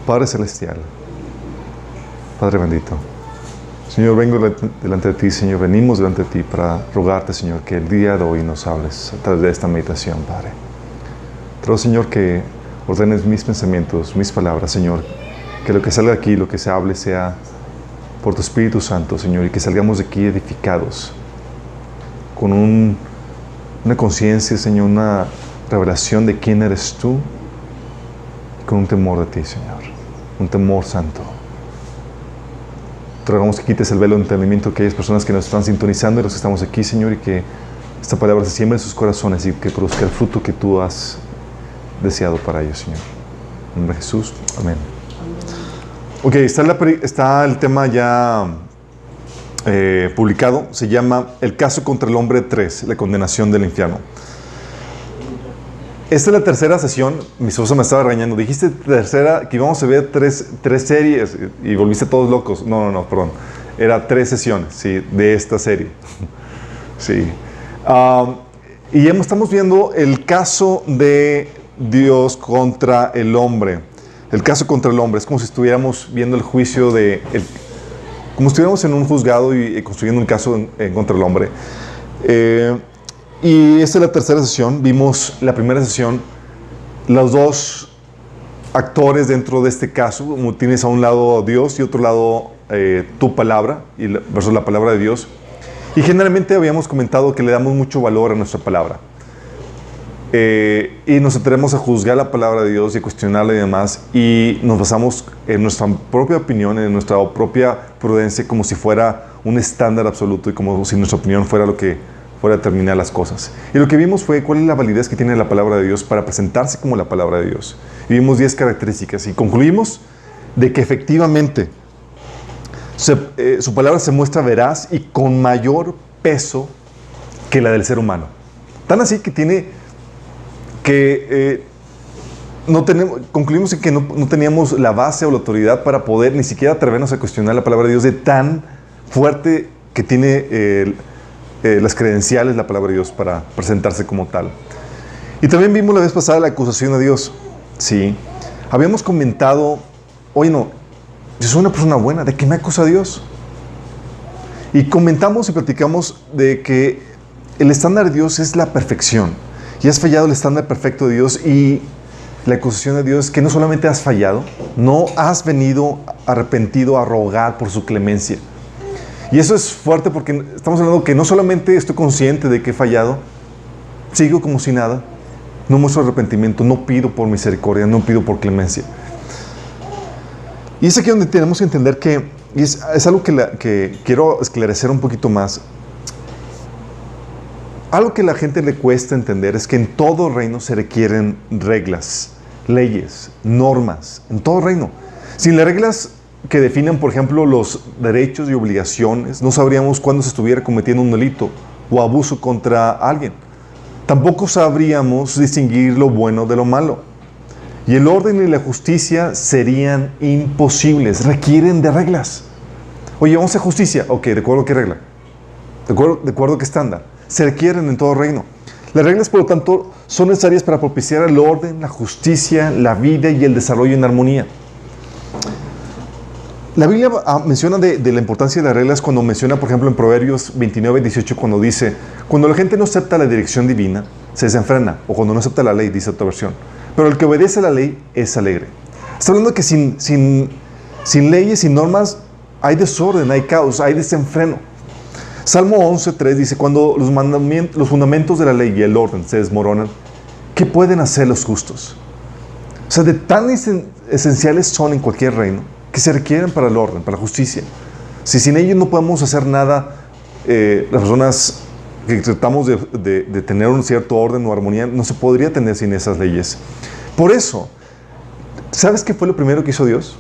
Padre Celestial, Padre bendito, Señor, vengo delante de ti, Señor, venimos delante de ti para rogarte, Señor, que el día de hoy nos hables a través de esta meditación, Padre. Te ruego, Señor, que ordenes mis pensamientos, mis palabras, Señor, que lo que salga aquí, lo que se hable, sea por tu Espíritu Santo, Señor, y que salgamos de aquí edificados, con una conciencia, Señor, una revelación de quién eres tú, con un temor de ti, Señor, un temor santo. Te rogamos que quites el velo de entendimiento de aquellas personas que nos están sintonizando y los que estamos aquí, Señor, y que esta palabra se siembre en sus corazones y que produzca el fruto que tú has deseado para ellos, Señor. En nombre de Jesús, amén. Ok, está el tema ya publicado. Se llama El caso contra el hombre 3, la condenación del infierno. Esta es la tercera sesión. Mi esposa me estaba regañando. Dijiste tercera, que íbamos a ver tres series y volviste todos locos. No, perdón. Era 3 sesiones, sí, de esta serie. Sí. Y estamos viendo el caso de Dios contra el hombre. El caso contra el hombre. Es como si estuviéramos viendo el juicio como si estuviéramos en un juzgado y construyendo un caso contra el hombre. Y esta es la tercera sesión. Vimos la primera sesión, los dos actores dentro de este caso. Como tienes a un lado Dios y otro lado tu palabra versus la palabra de Dios. Y generalmente habíamos comentado que le damos mucho valor a nuestra palabra. Y nos atrevemos a juzgar la palabra de Dios y a cuestionarla y demás. Y nos basamos en nuestra propia opinión, en nuestra propia prudencia, como si fuera un estándar absoluto y como si nuestra opinión fuera lo que fuera a determinar las cosas. Y lo que vimos fue cuál es la validez que tiene la palabra de Dios para presentarse como la palabra de Dios. Y vimos 10 características y concluimos de que efectivamente su palabra se muestra veraz y con mayor peso que la del ser humano. Tan así que concluimos en que no teníamos la base o la autoridad para poder ni siquiera atrevernos a cuestionar la palabra de Dios de tan fuerte que tiene las credenciales, la palabra de Dios, para presentarse como tal. Y también vimos la vez pasada la acusación a Dios. Sí. Habíamos comentado, oye, no, yo soy una persona buena, ¿de qué me acusa Dios? Y comentamos y platicamos de que el estándar de Dios es la perfección. Y has fallado el estándar perfecto de Dios, y la acusación de Dios es que no solamente has fallado, no has venido arrepentido a rogar por su clemencia. Y eso es fuerte porque estamos hablando que no solamente estoy consciente de que he fallado, sigo como si nada, no muestro arrepentimiento, no pido por misericordia, no pido por clemencia. Y es aquí donde tenemos que entender que, y es algo que quiero esclarecer un poquito más, algo que a la gente le cuesta entender es que en todo reino se requieren reglas, leyes, normas, en todo reino. Sin las reglas que definan, por ejemplo, los derechos y obligaciones, no sabríamos cuándo se estuviera cometiendo un delito o abuso contra alguien. Tampoco sabríamos distinguir lo bueno de lo malo. Y el orden y la justicia serían imposibles, requieren de reglas. Oye, vamos a justicia. Ok, ¿de acuerdo a qué regla? ¿De acuerdo a qué estándar? Se requieren en todo reino. Las reglas, por lo tanto, son necesarias para propiciar el orden, la justicia, la vida y el desarrollo en armonía. La Biblia menciona de la importancia de las reglas cuando menciona, por ejemplo, en Proverbios 29-18, cuando dice, cuando la gente no acepta la dirección divina, se desenfrena, o cuando no acepta la ley, dice otra versión. Pero el que obedece la ley es alegre. Está hablando de que sin leyes, sin normas, hay desorden, hay caos, hay desenfreno. Salmo 11:3 dice, cuando los fundamentos de la ley y el orden se desmoronan, ¿qué pueden hacer los justos? O sea, de tan esenciales son en cualquier reino, que se requieren para el orden, para la justicia. Si sin ellos no podemos hacer nada, las personas que tratamos de tener un cierto orden o armonía, no se podría tener sin esas leyes. Por eso, ¿sabes qué fue lo primero que hizo Dios?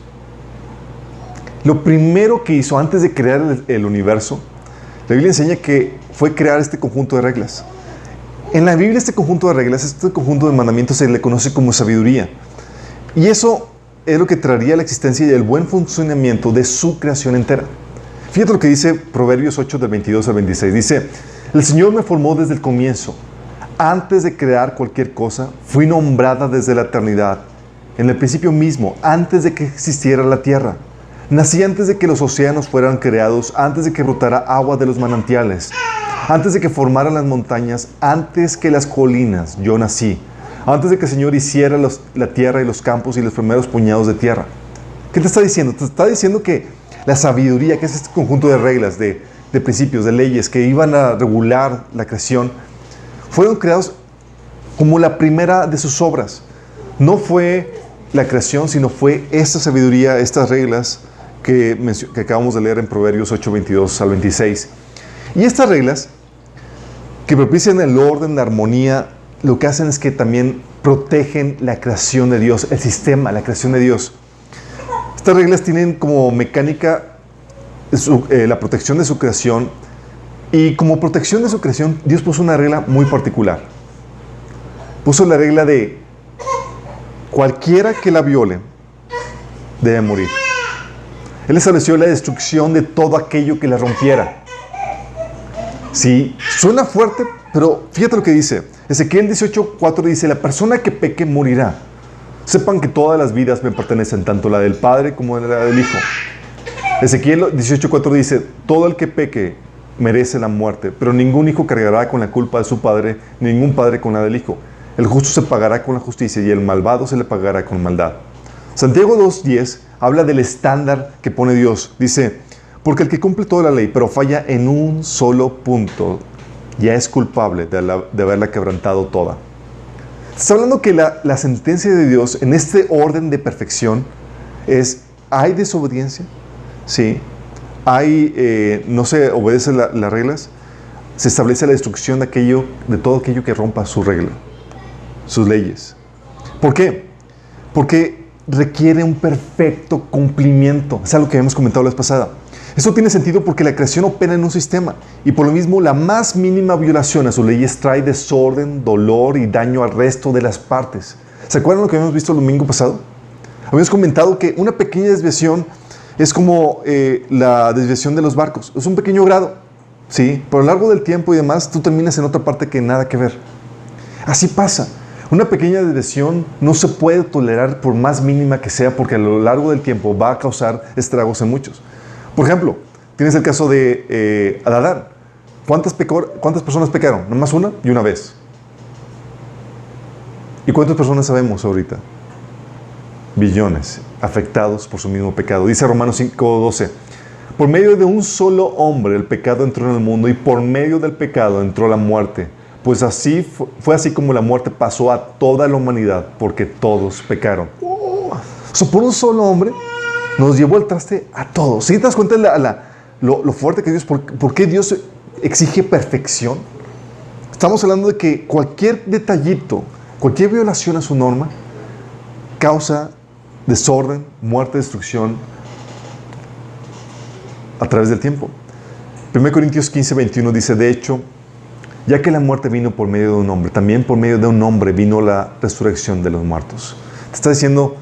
Lo primero que hizo antes de crear el universo, la Biblia enseña que fue crear este conjunto de reglas. En la Biblia este conjunto de reglas, este conjunto de mandamientos se le conoce como sabiduría. Y eso es lo que traería la existencia y el buen funcionamiento de su creación entera. Fíjate lo que dice Proverbios 8, del 22 al 26. Dice, el Señor me formó desde el comienzo. Antes de crear cualquier cosa, fui nombrada desde la eternidad en el principio mismo, antes de que existiera la tierra. Nací antes de que los océanos fueran creados, antes de que brotara agua de los manantiales, antes de que formaran las montañas, antes que las colinas, yo nací. Antes de que el Señor hiciera la tierra y los campos y los primeros puñados de tierra. ¿Qué te está diciendo? Te está diciendo que la sabiduría, que es este conjunto de reglas, de principios, de leyes que iban a regular la creación, fueron creados como la primera de sus obras. No fue la creación, sino fue esta sabiduría, estas reglas que acabamos de leer en Proverbios 8, 22 al 26. Y estas reglas, que propician el orden, la armonía, lo que hacen es que también protegen la creación de Dios, el sistema, la creación de Dios. Estas reglas tienen como mecánica la protección de su creación, y como protección de su creación, Dios puso una regla muy particular. Puso la regla de cualquiera que la viole debe morir. Él estableció la destrucción de todo aquello que la rompiera. Sí, suena fuerte, pero fíjate lo que dice. Ezequiel 18:4 dice: la persona que peque morirá. Sepan que todas las vidas me pertenecen, tanto la del Padre como la del Hijo. Ezequiel 18:4 dice: todo el que peque merece la muerte, pero ningún hijo cargará con la culpa de su padre, ningún padre con la del hijo. El justo se pagará con la justicia y el malvado se le pagará con maldad. Santiago 2:10 habla del estándar que pone Dios. Dice: porque el que cumple toda la ley, pero falla en un solo punto, ya es culpable de haberla quebrantado toda. Está hablando que la sentencia de Dios en este orden de perfección es: hay desobediencia, sí, no se obedecen las reglas, se establece la destrucción de todo aquello que rompa su regla, sus leyes. ¿Por qué? Porque requiere un perfecto cumplimiento. Es algo que habíamos comentado la vez pasada. Esto tiene sentido porque la creación opera en un sistema, y por lo mismo la más mínima violación a sus leyes trae desorden, dolor y daño al resto de las partes. ¿Se acuerdan lo que habíamos visto el domingo pasado? Habíamos comentado que una pequeña desviación es como la desviación de los barcos. Es un pequeño grado, ¿sí? Pero a lo largo del tiempo y demás, tú terminas en otra parte que nada que ver. Así pasa. Una pequeña desviación no se puede tolerar por más mínima que sea, porque a lo largo del tiempo va a causar estragos en muchos. Por ejemplo, tienes el caso de Adán. ¿Cuántas personas pecaron? Nomás una y una vez. ¿Y cuántas personas sabemos ahorita? Billones afectados por su mismo pecado. Dice Romanos 5:12: por medio de un solo hombre el pecado entró en el mundo, y por medio del pecado entró la muerte. Pues así fue así como la muerte pasó a toda la humanidad, porque todos pecaron. Por un solo hombre nos llevó el traste a todos. ¿Sí te das cuenta lo fuerte que Dios? ¿Por qué Dios exige perfección? Estamos hablando de que cualquier detallito, cualquier violación a su norma, causa desorden, muerte, destrucción a través del tiempo. 1 Corintios 15:21 dice: de hecho, ya que la muerte vino por medio de un hombre, también por medio de un hombre vino la resurrección de los muertos. Te está diciendo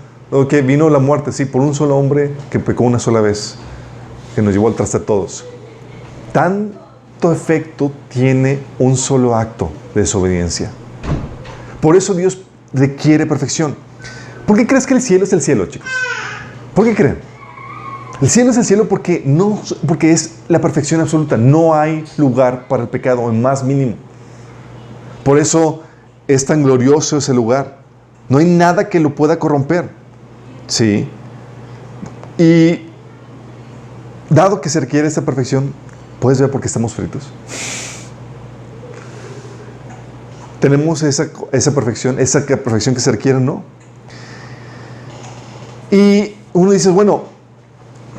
que vino la muerte, sí, por un solo hombre que pecó una sola vez, que nos llevó al traste a todos. Tanto efecto tiene un solo acto de desobediencia. Por eso Dios requiere perfección. ¿Por qué crees que el cielo es el cielo, chicos? ¿Por qué creen? El cielo es el cielo porque es la perfección absoluta. No hay lugar para el pecado en más mínimo. Por eso es tan glorioso ese lugar. No hay nada que lo pueda corromper. Sí. Y dado que se requiere esta perfección, ¿puedes ver por qué estamos fritos? Tenemos esa perfección que se requiere, ¿no? Y uno dice: bueno,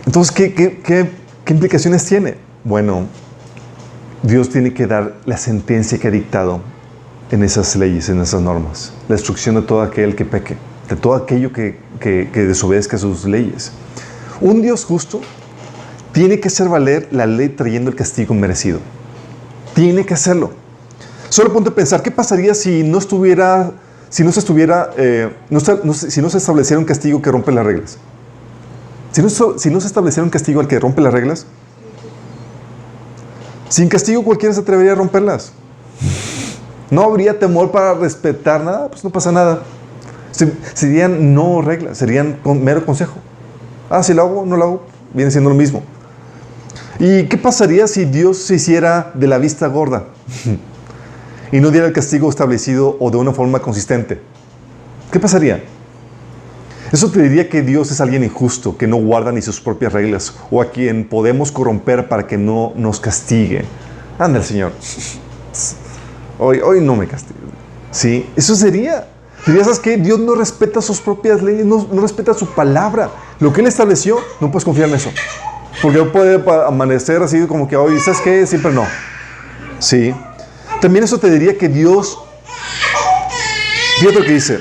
entonces, ¿qué implicaciones tiene? Bueno, Dios tiene que dar la sentencia que ha dictado en esas leyes, en esas normas. La destrucción de todo aquel que peque, de todo aquello que desobedezca sus leyes. Un Dios justo tiene que hacer valer la ley trayendo el castigo merecido. Tiene que hacerlo. Solo ponte a pensar: ¿qué pasaría si no se estableciera un castigo que rompe las reglas? Si no se estableciera un castigo al que rompe las reglas, sin castigo cualquiera se atrevería a romperlas. No habría temor para respetar nada, pues no pasa nada. Serían no reglas, serían mero consejo. Si lo hago, no lo hago, viene siendo lo mismo. ¿Y qué pasaría si Dios se hiciera de la vista gorda y no diera el castigo establecido o de una forma consistente? ¿Qué pasaría? Eso te diría que Dios es alguien injusto, que no guarda ni sus propias reglas, o a quien podemos corromper para que no nos castigue. Anda el Señor. Hoy no me castigue. Sí, eso sería. ¿Sabes qué? Dios no respeta sus propias leyes, no respeta su palabra. Lo que Él estableció, no puedes confiar en eso. Porque no puede amanecer así como que hoy, ¿sabes qué? Siempre no. Sí. También eso te diría que Dios... Fíjate lo que dice.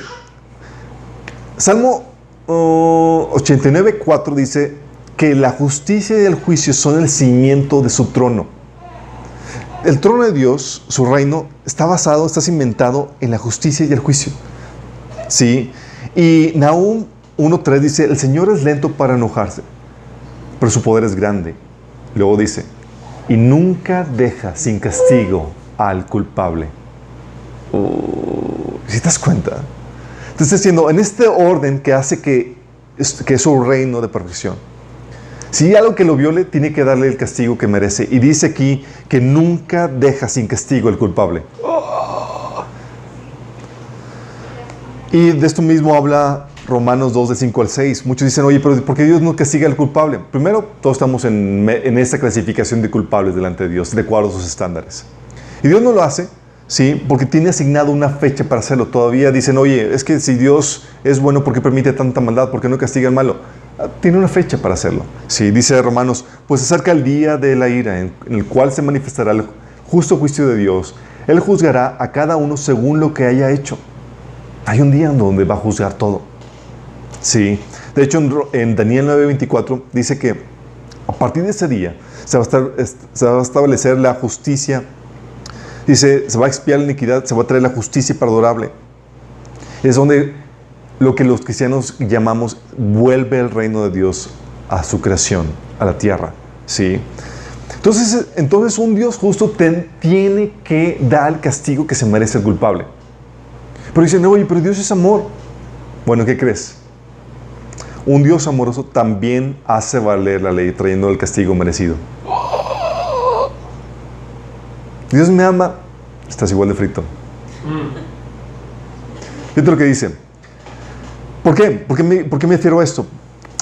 Salmo 89:4 dice que la justicia y el juicio son el cimiento de su trono. El trono de Dios, su reino, está cimentado en la justicia y el juicio. Sí. Y Nahum 1:3 dice, el Señor es lento para enojarse, pero su poder es grande. Luego dice, y nunca deja sin castigo al culpable. ¿Sí te das cuenta? Te está diciendo, en este orden que hace que es su reino de perfección. Si hay algo que lo viole, tiene que darle el castigo que merece. Y dice aquí que nunca deja sin castigo al culpable. Y de esto mismo habla Romanos 2, de 5 al 6. Muchos dicen, oye, pero ¿por qué Dios no castiga al culpable? Primero, todos estamos en esta clasificación de culpables delante de Dios, de acuerdo a sus estándares. Y Dios no lo hace, ¿sí? Porque tiene asignado una fecha para hacerlo. Todavía dicen, oye, es que si Dios es bueno, ¿por qué permite tanta maldad? ¿Por qué no castiga al malo? Tiene una fecha para hacerlo. Sí, dice Romanos, pues se acerca el día de la ira, en el cual se manifestará el justo juicio de Dios. Él juzgará a cada uno según lo que haya hecho. Hay un día donde va a juzgar todo. Sí. De hecho, en Daniel 9:24 dice que a partir de ese día se va a establecer la justicia. Dice, se va a expiar la iniquidad, se va a traer la justicia perdurable. Es donde lo que los cristianos llamamos vuelve el reino de Dios a su creación, a la tierra. ¿Sí? Entonces un Dios justo tiene que dar el castigo que se merece el culpable. Pero dicen, oye, pero Dios es amor. Bueno, ¿qué crees? Un Dios amoroso también hace valer la ley trayendo el castigo merecido. Dios me ama, estás igual de frito. Fíjate lo que dice. ¿Por qué? ¿Por qué me refiero a esto?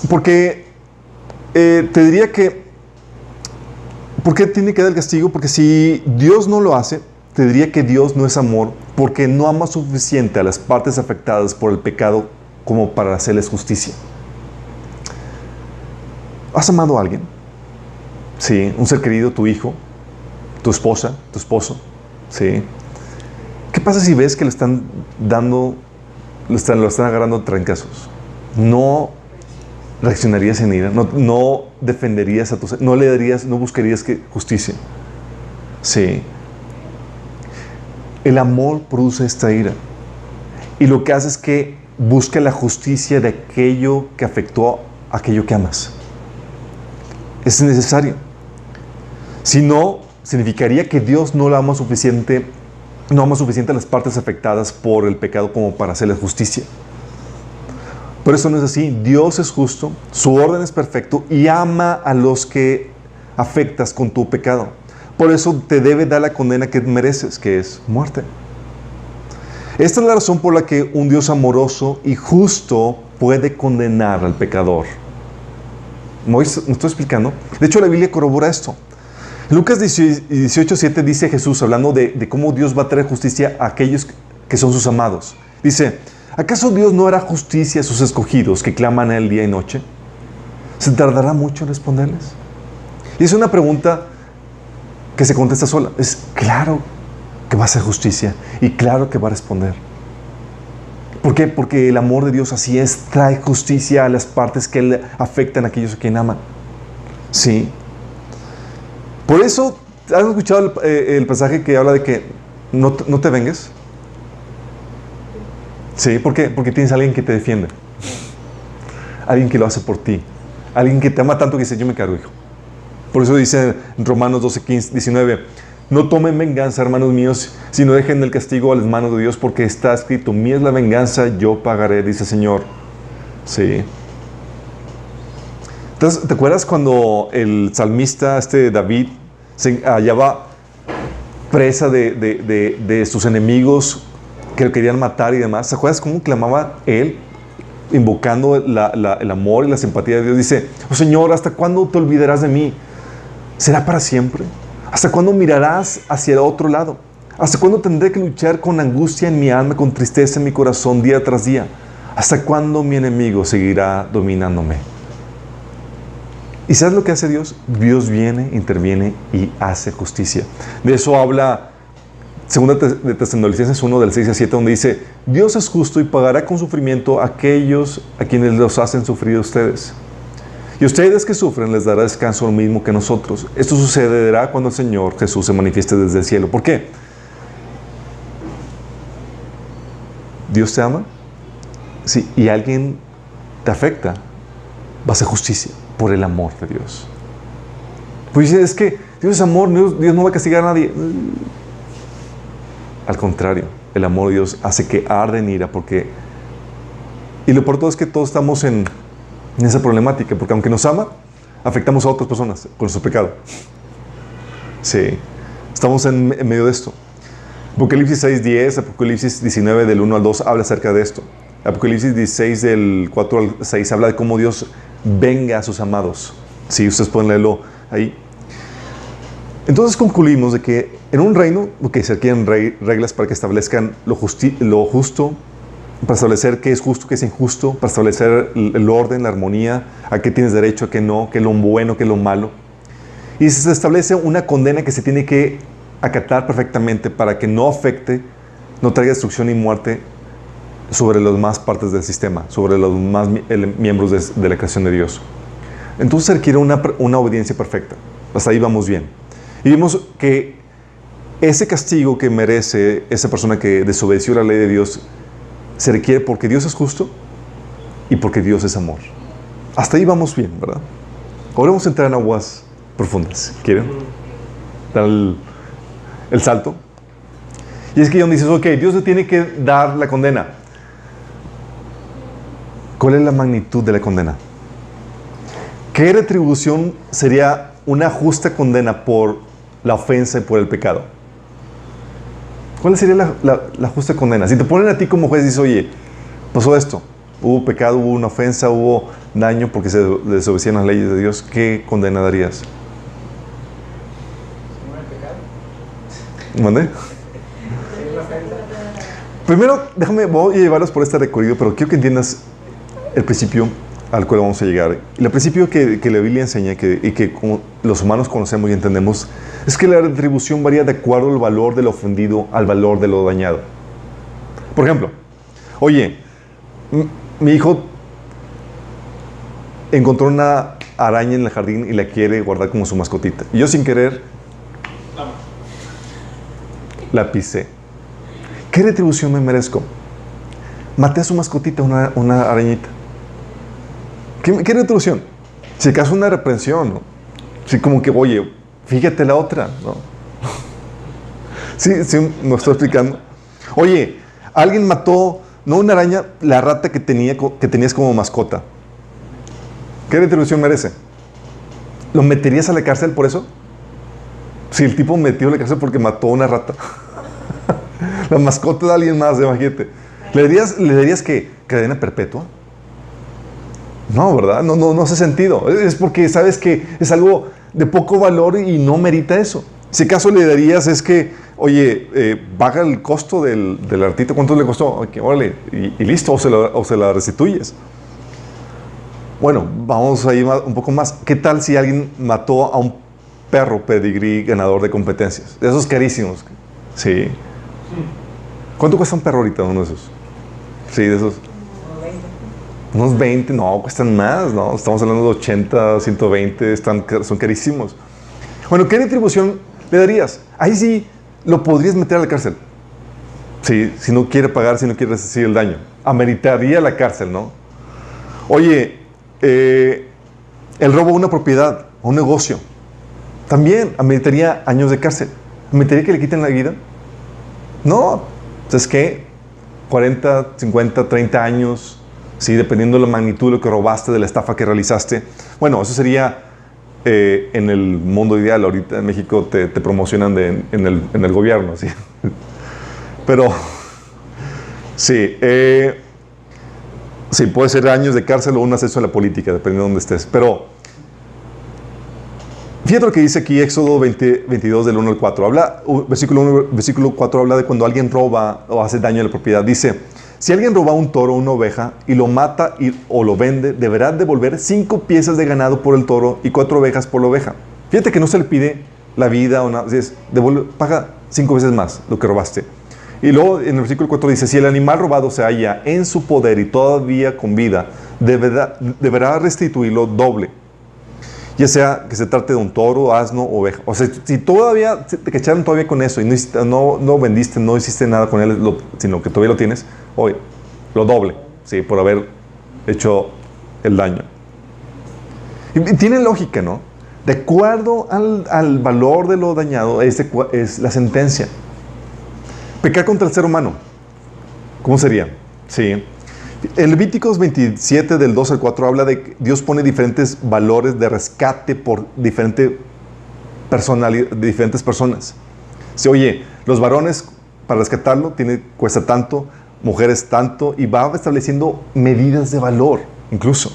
Porque te diría que ¿por qué tiene que dar el castigo? Porque si Dios no lo hace, te diría que Dios no es amor, porque no ama suficiente a las partes afectadas por el pecado como para hacerles justicia. ¿Has amado a alguien? Sí, un ser querido, tu hijo, tu esposa, tu esposo. Sí. ¿Qué pasa si ves que le están dando, lo están agarrando a trancazos? No reaccionarías en ira, no defenderías a tu ser, no buscarías justicia. Sí. El amor produce esta ira. Y lo que hace es que busca la justicia de aquello que afectó a aquello que amas. Es necesario. Si no, significaría que Dios no ama suficiente a las partes afectadas por el pecado como para hacerles justicia. Pero eso no es así. Dios es justo, su orden es perfecto y ama a los que afectas con tu pecado. Por eso te debe dar la condena que mereces, que es muerte. Esta es la razón por la que un Dios amoroso y justo puede condenar al pecador. ¿Me estoy explicando? De hecho, la Biblia corrobora esto. En Lucas 18:7 dice Jesús, hablando de cómo Dios va a traer justicia a aquellos que son sus amados. Dice, ¿acaso Dios no hará justicia a sus escogidos que claman a Él día y noche? ¿Se tardará mucho en responderles? Y es una pregunta que se contesta sola. Es claro que va a hacer justicia y claro que va a responder. ¿Por qué? Porque el amor de Dios así es, trae justicia a las partes que Él afectan a aquellos a quien aman. Sí. Por eso, ¿has escuchado el pasaje que habla de que no te vengues? Sí, ¿por qué? Porque tienes a alguien que te defiende. Alguien que lo hace por ti. Alguien que te ama tanto que dice, yo me cargo, hijo. Por eso dice en Romanos 12:19, No tomen venganza, hermanos míos, sino dejen el castigo a las manos de Dios, porque está escrito, mía es la venganza, yo pagaré, dice el Señor. Sí. Entonces, ¿te acuerdas cuando el salmista, David, se hallaba presa de sus enemigos que lo querían matar y demás? ¿Te acuerdas cómo clamaba él, invocando el amor y la simpatía de Dios? Dice, oh Señor, ¿hasta cuándo te olvidarás de mí? ¿Será para siempre? ¿Hasta cuándo mirarás hacia el otro lado? ¿Hasta cuándo tendré que luchar con angustia en mi alma, con tristeza en mi corazón día tras día? ¿Hasta cuándo mi enemigo seguirá dominándome? ¿Y sabes lo que hace Dios? Dios viene, interviene y hace justicia. De eso habla 2 de Tesalonicenses 1, del 6 al 7, donde dice, Dios es justo y pagará con sufrimiento a aquellos a quienes los hacen sufrir a ustedes. Y ustedes que sufren les dará descanso lo mismo que nosotros. Esto sucederá cuando el Señor Jesús se manifieste desde el cielo. ¿Por qué? Dios te ama. Sí, y alguien te afecta, va a hacer justicia por el amor de Dios. Pues dice, es que Dios es amor, Dios no va a castigar a nadie. Al contrario, el amor de Dios hace que arde en ira, porque... Y lo por todo es que todos estamos en esa problemática, porque aunque nos ama, afectamos a otras personas con nuestro pecado. Sí, estamos en medio de esto. Apocalipsis 6:10, Apocalipsis 19 del 1 al 2 habla acerca de esto. Apocalipsis 16 del 4 al 6 habla de cómo Dios venga a sus amados. Sí, ustedes pueden leerlo ahí. Entonces concluimos de que en un reino, se requieren reglas para que establezcan lo justo, para establecer qué es justo, qué es injusto, para establecer el orden, la armonía, a qué tienes derecho, a qué no, qué es lo bueno, qué es lo malo. Y se establece una condena que se tiene que acatar perfectamente para que no afecte, no traiga destrucción y muerte sobre las demás partes del sistema, sobre los más miembros de la creación de Dios. Entonces se requiere una obediencia perfecta. Hasta ahí vamos bien. Y vimos que ese castigo que merece esa persona que desobedeció la ley de Dios se requiere porque Dios es justo y porque Dios es amor. Hasta ahí vamos bien, ¿verdad? Ahora vamos a entrar en aguas profundas. ¿Quieren dar el salto? Y es que John dice, ok, Dios le tiene que dar la condena. ¿Cuál es la magnitud de la condena? ¿Qué retribución sería una justa condena por la ofensa y por el pecado? ¿Cuál sería la justa condena? Si te ponen a ti como juez y dices, oye, pasó esto, hubo pecado, hubo una ofensa, hubo daño porque se desobedecían las leyes de Dios, ¿qué condena darías? ¿Mande? Primero, voy a llevarlos por este recorrido, pero quiero que entiendas el principio al cual vamos a llegar. El principio que la Biblia enseña y que como los humanos conocemos y entendemos es que la retribución varía de acuerdo al valor del ofendido al valor de lo dañado. Por ejemplo, oye, mi hijo encontró una araña en el jardín y la quiere guardar como su mascotita. Y yo sin querer la pisé. ¿Qué retribución me merezco? Maté a su mascotita, una arañita. ¿Qué retribución? Si acaso una reprensión, ¿no? Sí, como que, oye, fíjate la otra, ¿no? Sí, me estoy explicando. Oye, alguien mató, no una araña, la rata que tenías como mascota. ¿Qué retribución merece? ¿Lo meterías a la cárcel por eso? Si el tipo metió a la cárcel porque mató a una rata. La mascota de alguien más, imagínate. ¿Le dirías que cadena perpetua? No, ¿verdad? No hace sentido. Es porque sabes que es algo de poco valor y no merita eso. Si acaso le darías es que, oye, paga el costo del artito, ¿cuánto le costó? Okay, órale, y listo, o se la restituyes. Bueno, vamos a ir un poco más. ¿Qué tal si alguien mató a un perro pedigrí ganador de competencias? De esos carísimos. Sí. ¿Cuánto cuesta un perro ahorita, uno de esos? Sí, de esos. Unos 20, no, cuestan más, ¿no? Estamos hablando de 80, 120, son carísimos. Bueno, ¿qué retribución le darías? Ahí sí lo podrías meter a la cárcel. Sí, si no quiere pagar, si no quiere resistir el daño. Ameritaría la cárcel, ¿no? Oye, el robo a una propiedad, a un negocio, también ameritaría años de cárcel. ¿Permitiría que le quiten la vida? No. ¿Sabes qué? 40, 50, 30 años, sí, dependiendo de la magnitud de lo que robaste, de la estafa que realizaste. Bueno, eso sería en el mundo ideal. Ahorita en México te promocionan en el gobierno, ¿sí? Pero, sí, sí, puede ser años de cárcel o un ascenso a la política, dependiendo de dónde estés. Pero, fíjate lo que dice aquí Éxodo 22 del 1 al 4. Versículo 4 habla de cuando alguien roba o hace daño a la propiedad. Dice, si alguien roba un toro o una oveja y lo mata o lo vende, deberá devolver 5 piezas de ganado por el toro y 4 ovejas por la oveja. Fíjate que no se le pide la vida o nada. Paga 5 veces más lo que robaste. Y luego en el versículo 4 dice, si el animal robado se halla en su poder y todavía con vida, deberá restituirlo doble. Ya sea que se trate de un toro, asno o oveja. O sea, si todavía te cacharon todavía con eso y no vendiste, no hiciste nada con él, sino que todavía lo tienes, oye, lo doble, sí, por haber hecho el daño. Y tiene lógica, ¿no? De acuerdo al valor de lo dañado, es la sentencia. Pecar contra el ser humano, ¿cómo sería? Sí. En Levíticos 27 del 2 al 4 habla de que Dios pone diferentes valores de rescate por diferentes personas. Sí, oye, los varones para rescatarlo cuesta tanto, mujeres tanto, y va estableciendo medidas de valor incluso.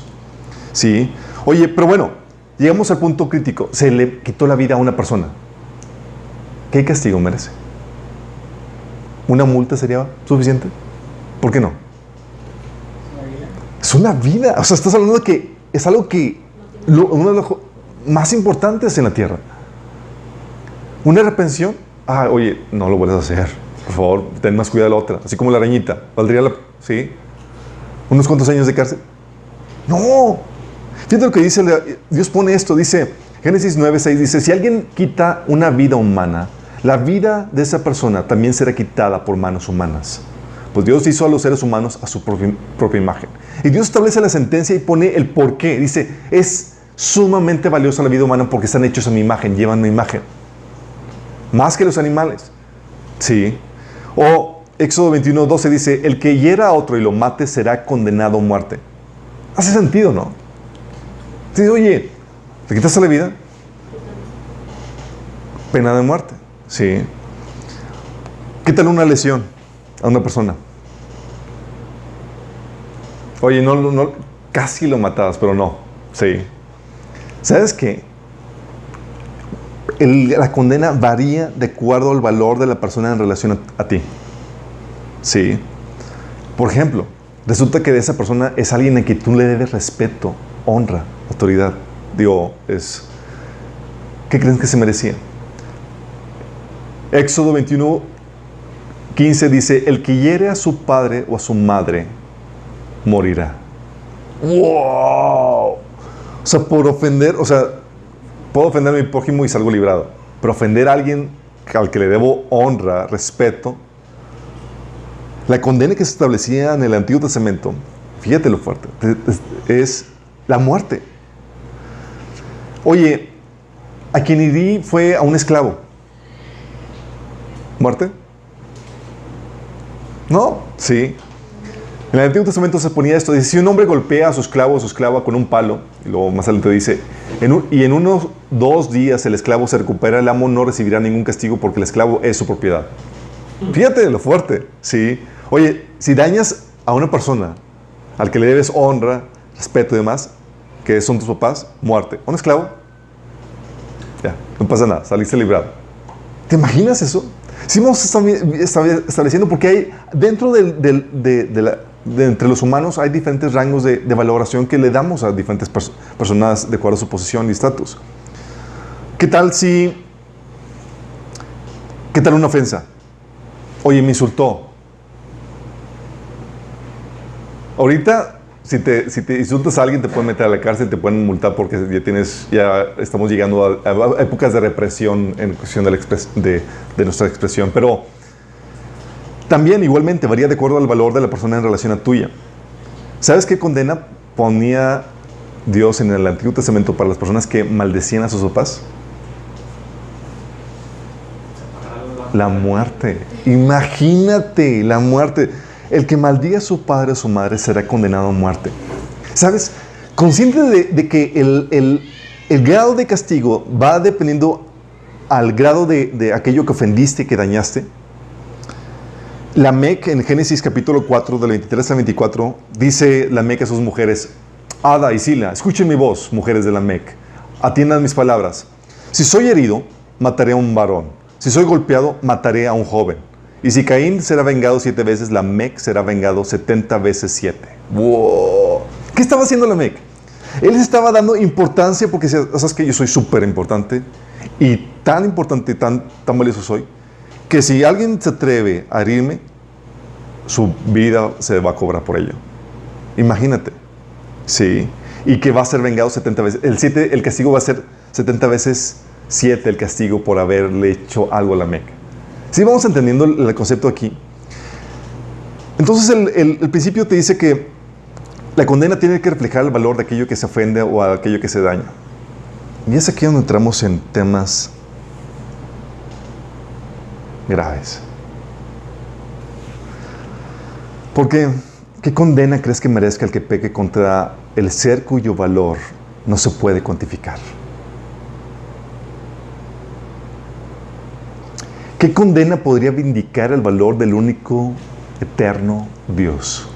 Sí. Oye, pero bueno, llegamos al punto crítico. Se le quitó la vida a una persona. ¿Qué castigo merece? ¿Una multa sería suficiente? ¿Por qué no? Es una vida. O sea, estás hablando de que es algo que uno de los más importantes en la tierra. Una reprensión. Oye, no lo vuelvas a hacer. Por favor, ten más cuidado de la otra. Así como la arañita. ¿Valdría ¿sí? ¿Unos cuantos años de cárcel? No. Fíjate lo que dice. Dios pone esto. Dice, Génesis 9:6 dice, si alguien quita una vida humana, la vida de esa persona también será quitada por manos humanas. Pues Dios hizo a los seres humanos a su propia imagen. Y Dios establece la sentencia y pone el porqué. Dice, es sumamente valiosa la vida humana porque están hechos a mi imagen, llevan mi imagen. Más que los animales. Sí. O Éxodo 21:12 dice, el que hiera a otro y lo mate será condenado a muerte. Hace sentido, ¿no? Sí, oye, ¿te quitaste la vida? Pena de muerte. Sí. Quítale una lesión a una persona. Oye, no, casi lo matabas, pero no. Sí. ¿Sabes qué? La condena varía de acuerdo al valor de la persona en relación a ti. Sí. Por ejemplo, resulta que de esa persona es alguien a quien tú le debes respeto, honra, autoridad. ¿Qué crees que se merecía? Éxodo 21:15 dice, el que hiere a su padre o a su madre, morirá. ¡Wow! O sea, puedo ofender a mi prójimo y salgo librado. Pero ofender a alguien al que le debo honra, respeto, la condena que se establecía en el Antiguo Testamento, fíjate lo fuerte, es la muerte. Oye, a quien herí fue a un esclavo. ¿Muerte? No, sí. En el Antiguo Testamento se ponía esto, dice, si un hombre golpea a su esclavo o su esclava con un palo, y luego más adelante dice, en unos 2 días el esclavo se recupera, el amo no recibirá ningún castigo porque el esclavo es su propiedad. Fíjate lo fuerte, ¿sí? Oye, si dañas a una persona al que le debes honra, respeto y demás, que son tus papás, muerte. ¿Un esclavo? Ya, no pasa nada, saliste librado. ¿Te imaginas eso? Sí, vamos estableciendo porque hay dentro entre los humanos hay diferentes rangos de valoración que le damos a diferentes personas de acuerdo a su posición y estatus. ¿Qué tal una ofensa? Oye, me insultó. Ahorita, si te insultas a alguien, te pueden meter a la cárcel, te pueden multar porque ya estamos llegando a épocas de represión en cuestión de nuestra expresión. Pero también, igualmente, varía de acuerdo al valor de la persona en relación a tuya. ¿Sabes qué condena ponía Dios en el Antiguo Testamento para las personas que maldecían a sus papás? La muerte. Imagínate la muerte. El que maldiga a su padre o su madre será condenado a muerte. ¿Sabes? Consciente de que el grado de castigo va dependiendo al grado de aquello que ofendiste, que dañaste. Lamec, en Génesis capítulo 4, del 23 al 24, dice Lamec a sus mujeres: Ada y Sila, escuchen mi voz, mujeres de Lamec, atiendan mis palabras. Si soy herido, mataré a un varón. Si soy golpeado, mataré a un joven. Y si Caín será vengado 7 veces, Lamec será vengado 70 veces 7. ¡Wow! ¿Qué estaba haciendo Lamec? Él estaba dando importancia porque, ¿sabes qué? Yo soy súper importante y tan importante, tan valioso soy, que si alguien se atreve a herirme, su vida se va a cobrar por ello. Imagínate. Sí. Y que va a ser vengado 70 veces. El castigo va a ser 70 veces 7 el castigo por haberle hecho algo a Lamec. ¿Sí vamos entendiendo el concepto aquí? Entonces el principio te dice que la condena tiene que reflejar el valor de aquello que se ofende o a aquello que se daña. Y es aquí donde entramos en temas graves. Porque, ¿qué condena crees que merezca el que peque contra el ser cuyo valor no se puede cuantificar? ¿Qué condena podría vindicar el valor del único, eterno Dios?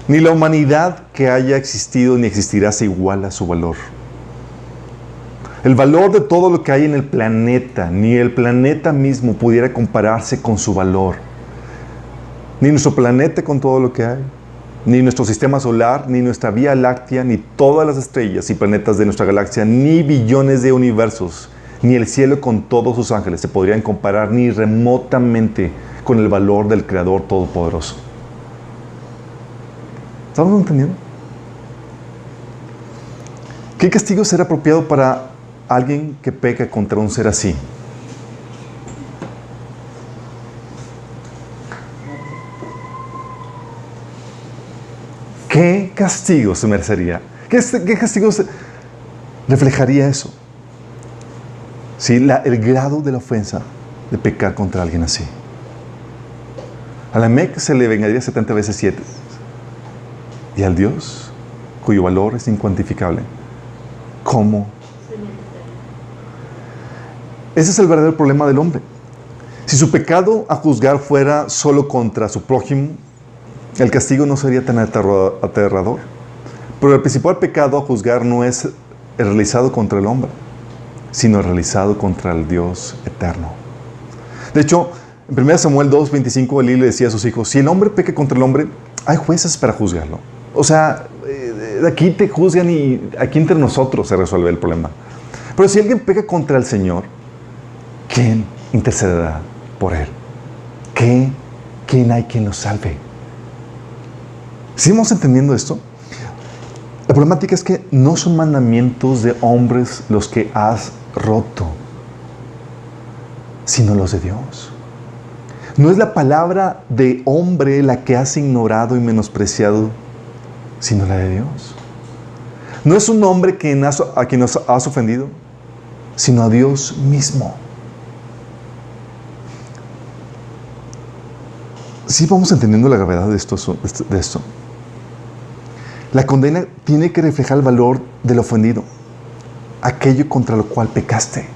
Ni la humanidad que haya existido ni existirá se iguala a su valor. El valor de todo lo que hay en el planeta, ni el planeta mismo pudiera compararse con su valor. Ni nuestro planeta con todo lo que hay, ni nuestro sistema solar, ni nuestra Vía Láctea, ni todas las estrellas y planetas de nuestra galaxia, ni billones de universos, ni el cielo con todos sus ángeles se podrían comparar ni remotamente con el valor del Creador Todopoderoso. ¿Estamos entendiendo? ¿Qué castigo será apropiado para alguien que peca contra un ser así? ¿Qué castigo se merecería? ¿Qué castigo reflejaría eso? Sí, el grado de la ofensa de pecar contra alguien así. A Lamec se le vengaría 70 veces 7. Y al Dios, cuyo valor es incuantificable, ¿cómo? Ese es el verdadero problema del hombre. Si su pecado a juzgar fuera solo contra su prójimo, el castigo no sería tan aterrador. Pero el principal pecado a juzgar no es el realizado contra el hombre, sino el realizado contra el Dios eterno. De hecho, en 1 Samuel 2:25, Elí le decía a sus hijos: si el hombre peca contra el hombre, hay jueces para juzgarlo. O sea, aquí te juzgan y aquí entre nosotros se resuelve el problema. Pero si alguien peca contra el Señor, ¿quién intercederá por él? ¿Quién hay quien lo salve? ¿Seguimos entendiendo esto? La problemática es que no son mandamientos de hombres los que has roto, sino los de Dios. No es la palabra de hombre la que has ignorado y menospreciado, sino la de Dios. No es un hombre a quien nos has ofendido, sino a Dios mismo. ¿Sí vamos entendiendo la gravedad de esto? La condena tiene que reflejar el valor del ofendido, aquello contra lo cual pecaste.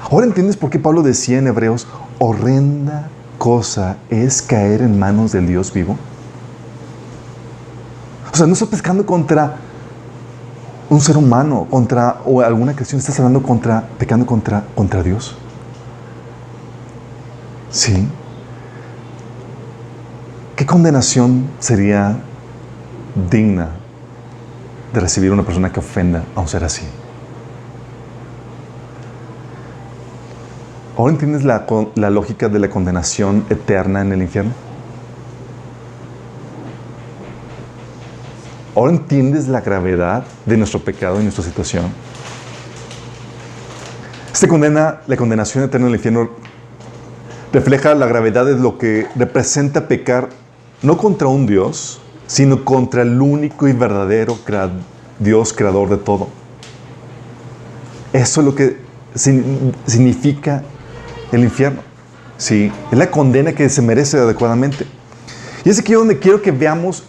Ahora entiendes por qué Pablo decía en Hebreos: horrenda cosa es caer en manos del Dios vivo. O sea, no estás pecando contra un ser humano, o alguna creación, estás pecando contra Dios. Sí. ¿Qué condenación sería digna de recibir una persona que ofenda a un ser así? ¿Ahora entiendes la lógica de la condenación eterna en el infierno? ¿Ahora entiendes la gravedad de nuestro pecado y nuestra situación? La condenación eterna en el infierno refleja la gravedad de lo que representa pecar no contra un Dios, sino contra el único y verdadero Dios creador de todo. Eso es lo que significa el infierno. Sí, es la condena que se merece adecuadamente. Y es aquí donde quiero que veamos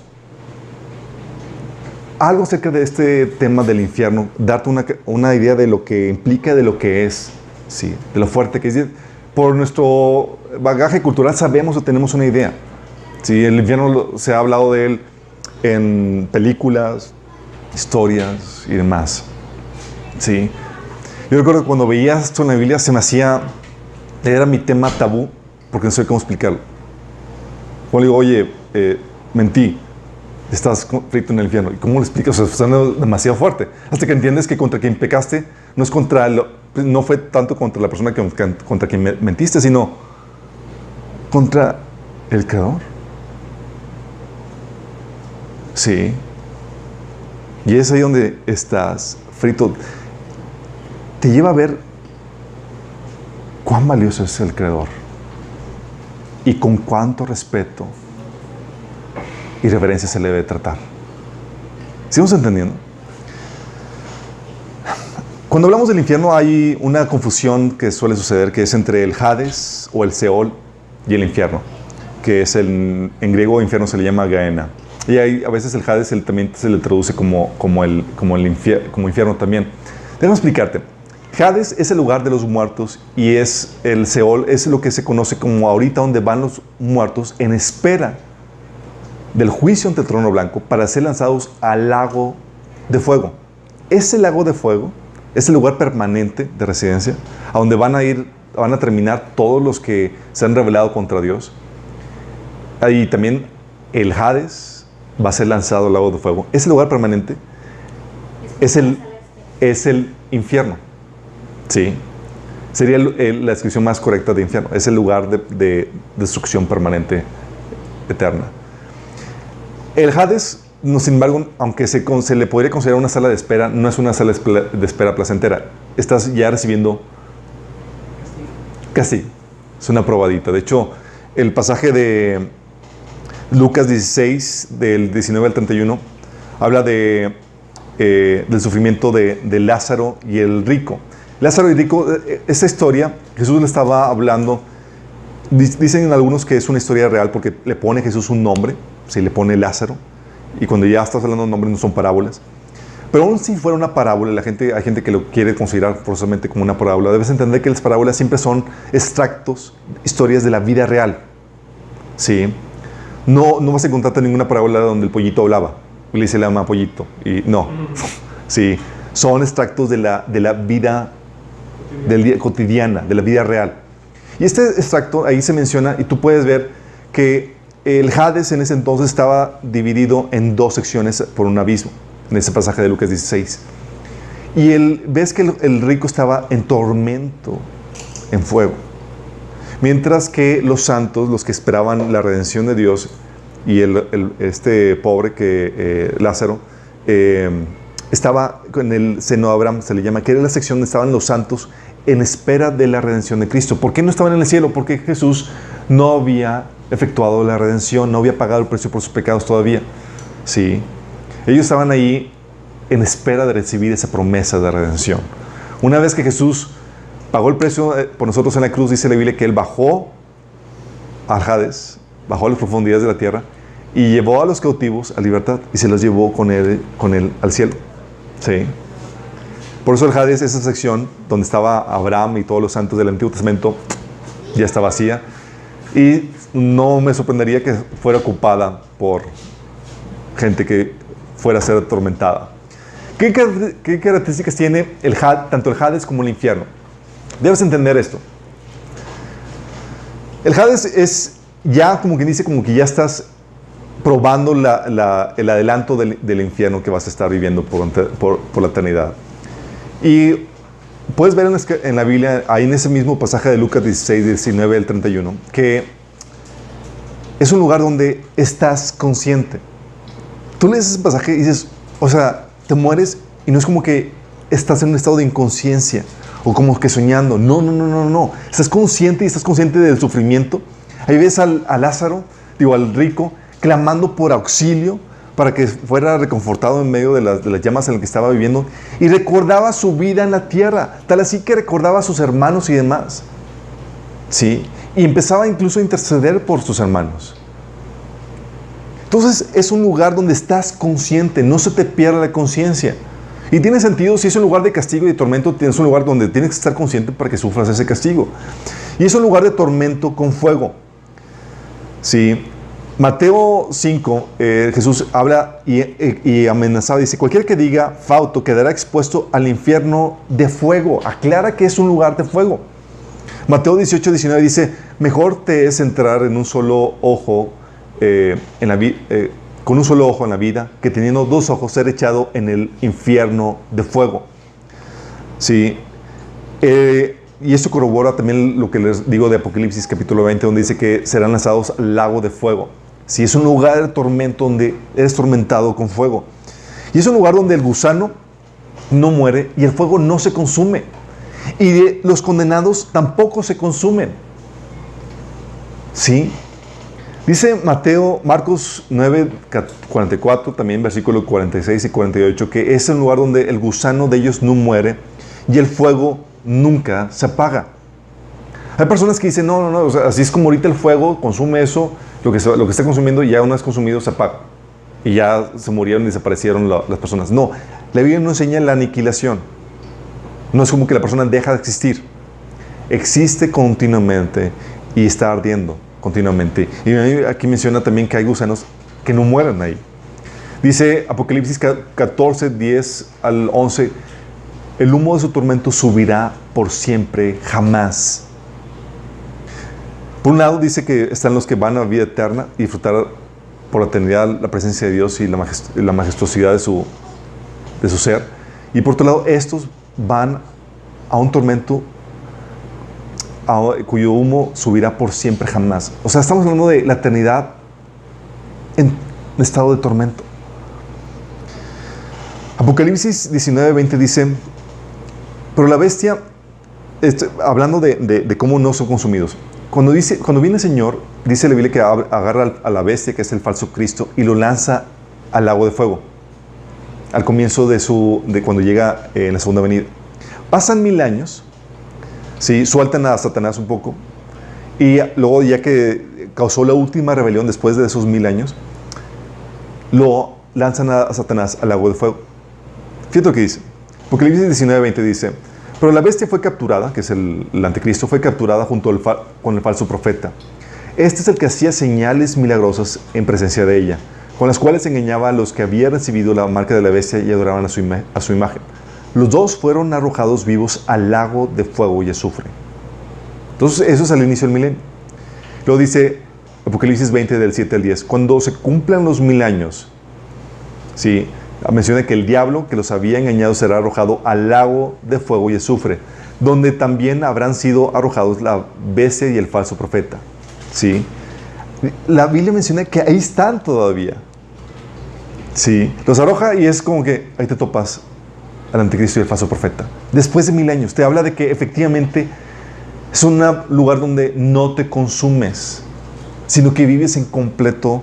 algo acerca de este tema del infierno, darte una idea de lo que implica, de lo que es, sí, de lo fuerte que es. Por nuestro bagaje cultural sabemos o tenemos una idea. Sí, el infierno se ha hablado de él en películas, historias y demás. Sí. Yo recuerdo que cuando veía esto en la Biblia era mi tema tabú, porque no sé cómo explicarlo. Cuando le digo, oye, mentí, estás frito en el infierno. ¿Y cómo lo explicas? O sea, suena demasiado fuerte. Hasta que entiendes que contra quien pecaste no es no fue tanto contra la persona contra quien mentiste, sino contra el Creador. Sí. Y es ahí donde estás frito. Te lleva a ver cuán valioso es el Creador y con cuánto respeto y reverencia se le debe tratar. ¿Sigamos entendiendo? Cuando hablamos del infierno hay una confusión que suele suceder, que es entre el Hades o el Seol y el infierno, que es en griego infierno se le llama Gehenna. Y a veces el Hades también se le traduce como infierno también. Déjame explicarte. Hades es el lugar de los muertos y el Seol es lo que se conoce como ahorita donde van los muertos en espera del juicio ante el trono blanco para ser lanzados al lago de fuego. Ese lago de fuego es el lugar permanente de residencia a donde van a terminar todos los que se han rebelado contra Dios. Ahí también el Hades va a ser lanzado al lago de fuego. Ese lugar permanente es el infierno. Sí, sería la descripción más correcta de infierno. Es el lugar de destrucción permanente, eterna. El Hades, sin embargo, aunque se le podría considerar una sala de espera, no es una sala de espera placentera. Estás ya recibiendo castigo. Es una probadita. De hecho, el pasaje de Lucas 16, del 19 al 31, habla del sufrimiento de Lázaro y el rico. Lázaro y rico, esta historia, Jesús le estaba hablando, dicen algunos que es una historia real porque le pone Jesús un nombre, se le pone Lázaro, y cuando ya estás hablando de nombres no son parábolas. Pero aún si fuera una parábola, hay gente que lo quiere considerar forzosamente como una parábola, debes entender que las parábolas siempre son extractos, historias de la vida real. ¿Sí? No vas a encontrarte ninguna parábola donde el pollito hablaba, y le llama pollito, y no. Sí, son extractos de la vida del día cotidiana, de la vida real. Y este extracto ahí se menciona, y tú puedes ver que el Hades en ese entonces estaba dividido en dos secciones por un abismo, en ese pasaje de Lucas 16. Y ves que el rico estaba en tormento, en fuego. Mientras que los santos, los que esperaban la redención de Dios, y este pobre Lázaro, estaba en el seno de Abraham, se le llama, que era la sección donde estaban los santos en espera de la redención de Cristo. ¿Por qué no estaban en el cielo? Porque Jesús no había efectuado la redención, no había pagado el precio por sus pecados todavía. Sí. Ellos estaban ahí en espera de recibir esa promesa de redención. Una vez que Jesús pagó el precio por nosotros en la cruz, dice la Biblia que Él bajó al Hades, bajó a las profundidades de la tierra y llevó a los cautivos a libertad y se los llevó con él al cielo. Sí. Por eso el Hades, esa sección donde estaba Abraham y todos los santos del Antiguo Testamento, ya está vacía. Y no me sorprendería que fuera ocupada por gente que fuera a ser atormentada. ¿Qué características tiene tanto el Hades como el infierno? Debes entender esto. El Hades es ya, como quien dice, como que ya estás probando el adelanto del infierno que vas a estar viviendo por la eternidad. Y puedes ver en la Biblia, ahí en ese mismo pasaje de Lucas 16, 19 al 31, que es un lugar donde estás consciente. Tú lees ese pasaje y dices, o sea, te mueres y no es como que estás en un estado de inconsciencia o como que soñando. No. Estás consciente y estás consciente del sufrimiento. Ahí ves al Lázaro, al rico, clamando por auxilio para que fuera reconfortado en medio de las llamas en las que estaba viviendo, y recordaba su vida en la tierra, tal así que recordaba a sus hermanos y demás. ¿sí? Y empezaba incluso a interceder por sus hermanos. Entonces es un lugar donde estás consciente, no se te pierda la conciencia. Y tiene sentido, si es un lugar de castigo y de tormento, tienes un lugar donde tienes que estar consciente para que sufras ese castigo. Y es un lugar de tormento con fuego. Sí. Mateo 5, Jesús habla y amenazaba, dice, cualquiera que diga fauto quedará expuesto al infierno de fuego. Aclara que es un lugar de fuego. Mateo 18, 19 dice, mejor te es entrar en un solo ojo con un solo ojo en la vida, que teniendo dos ojos ser echado en el infierno de fuego. Sí. Y esto corrobora también lo que les digo de Apocalipsis capítulo 20, donde dice que serán lanzados al lago de fuego. Sí, es un lugar de tormento donde eres tormentado con fuego. Y es un lugar donde el gusano no muere y el fuego no se consume. Y los condenados tampoco se consumen. ¿Sí? Dice Marcos 9, 44, también versículos 46 y 48, que es un lugar donde el gusano de ellos no muere y el fuego nunca se apaga. Hay personas que dicen, no, o sea, así es como ahorita el fuego consume eso, lo que está consumiendo ya una vez consumido se apaga. Y ya se murieron y desaparecieron las personas. No, la Biblia no enseña la aniquilación. No es como que la persona deja de existir. Existe continuamente y está ardiendo continuamente. Y aquí menciona también que hay gusanos que no mueren ahí. Dice Apocalipsis 14, 10 al 11, el humo de su tormento subirá por siempre, jamás. Por un lado dice que están los que van a la vida eterna y disfrutar por la eternidad la presencia de Dios y la majestuosidad de su ser. Y por otro lado, estos van a un tormento cuyo humo subirá por siempre, jamás. O sea, estamos hablando de la eternidad en estado de tormento. Apocalipsis 19, 20 dice, pero la bestia, hablando de cómo no son consumidos, cuando viene el Señor, dice la Biblia que agarra a la bestia, que es el falso Cristo, y lo lanza al lago de fuego, al comienzo de cuando llega en la segunda venida. Pasan 1000 años, ¿sí? Sueltan a Satanás un poco, y luego, ya que causó la última rebelión después de esos 1000 años, lo lanzan a Satanás al lago de fuego. Fíjate lo que dice. Apocalipsis 19, 20 dice, pero la bestia fue capturada, que es el anticristo, fue capturada junto con el falso profeta. Este es el que hacía señales milagrosas en presencia de ella, con las cuales engañaba a los que habían recibido la marca de la bestia y adoraban a su imagen. Los dos fueron arrojados vivos al lago de fuego y azufre. Entonces, eso es al inicio del milenio. Luego dice Apocalipsis 20, del 7 al 10, cuando se cumplan los 1000 años, ¿sí? Menciona que el diablo que los había engañado será arrojado al lago de fuego y azufre, donde también habrán sido arrojados la bestia y el falso profeta. ¿Sí? La Biblia menciona que ahí están todavía. ¿Sí? Los arroja y es como que ahí te topas al anticristo y el falso profeta. Después de 1000 años, te habla de que efectivamente es un lugar donde no te consumes, sino que vives en completo,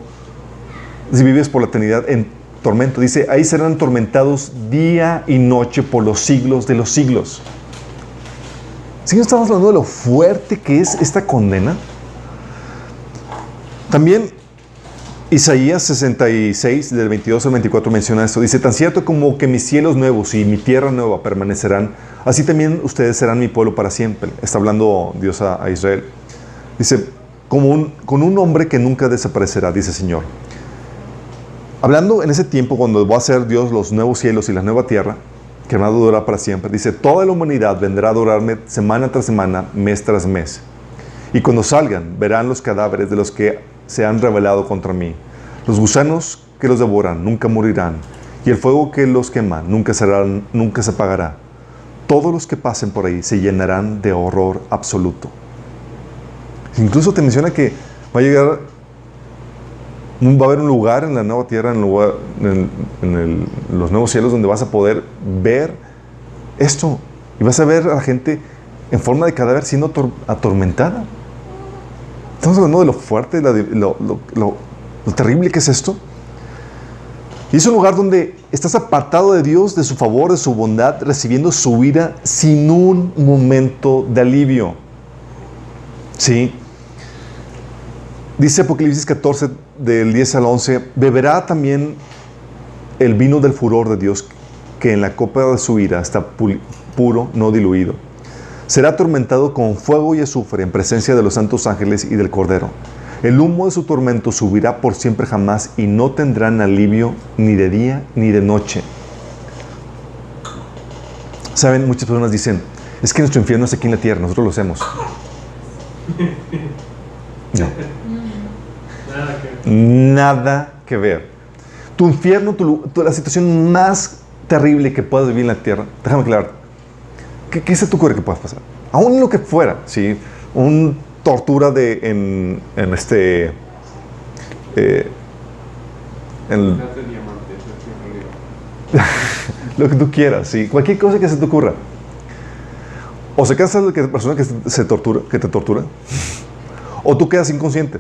si vives por la eternidad en tormento. Dice, ahí serán atormentados día y noche por los siglos de los siglos. ¿Sí no estamos hablando de lo fuerte que es esta condena? También Isaías 66, del 22 al 24 menciona esto. Dice, tan cierto como que mis cielos nuevos y mi tierra nueva permanecerán, así también ustedes serán mi pueblo para siempre. Está hablando Dios a Israel. Dice, con un hombre que nunca desaparecerá, dice el Señor. Hablando en ese tiempo, cuando va a hacer Dios los nuevos cielos y la nueva tierra, que van a durar para siempre, dice, toda la humanidad vendrá a adorarme semana tras semana, mes tras mes. Y cuando salgan, verán los cadáveres de los que se han rebelado contra mí. Los gusanos que los devoran nunca morirán, y el fuego que los quema nunca se apagará. Todos los que pasen por ahí se llenarán de horror absoluto. Incluso te menciona que va a haber un lugar en la nueva tierra, en los nuevos cielos, donde vas a poder ver esto. Y vas a ver a la gente en forma de cadáver siendo atormentada. Estamos hablando de lo fuerte, lo terrible que es esto. Y es un lugar donde estás apartado de Dios, de su favor, de su bondad, recibiendo su ira sin un momento de alivio. Sí. Dice Apocalipsis 14, del 10 al 11, beberá también el vino del furor de Dios, que en la copa de su ira está puro, no diluido. Será atormentado con fuego y azufre en presencia de los santos ángeles y del Cordero. El humo de su tormento subirá por siempre jamás y no tendrán alivio ni de día ni de noche. Saben, muchas personas dicen, es que nuestro infierno es aquí en la tierra, nosotros lo hacemos. No. Nada que ver. Tu infierno, la situación más terrible que puedas vivir en la tierra, déjame aclarar, ¿qué se te ocurre que puedas pasar? Aún lo que fuera, ¿sí? Un tortura en lo que tú quieras, ¿sí? Cualquier cosa que se te ocurra. O se cansa de la persona que te tortura, o tú quedas inconsciente.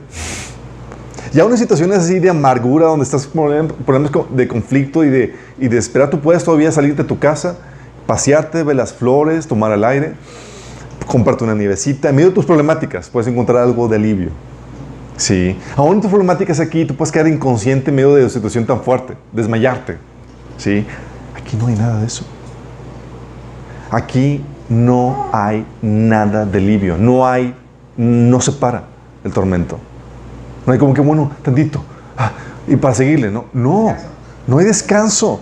Ya unas situaciones así de amargura, donde estás problemas de conflicto y de esperar, tú puedes todavía salir de tu casa, pasearte, ver las flores, tomar el aire, comprarte una nievecita. En medio de tus problemáticas puedes encontrar algo de alivio. Sí. Aún en tus problemáticas aquí, tú puedes quedar inconsciente en medio de una situación tan fuerte, desmayarte. Sí. Aquí no hay nada de eso. Aquí no hay nada de alivio. No se para el tormento. No hay como que, bueno, tantito. Y para seguirle, no hay descanso.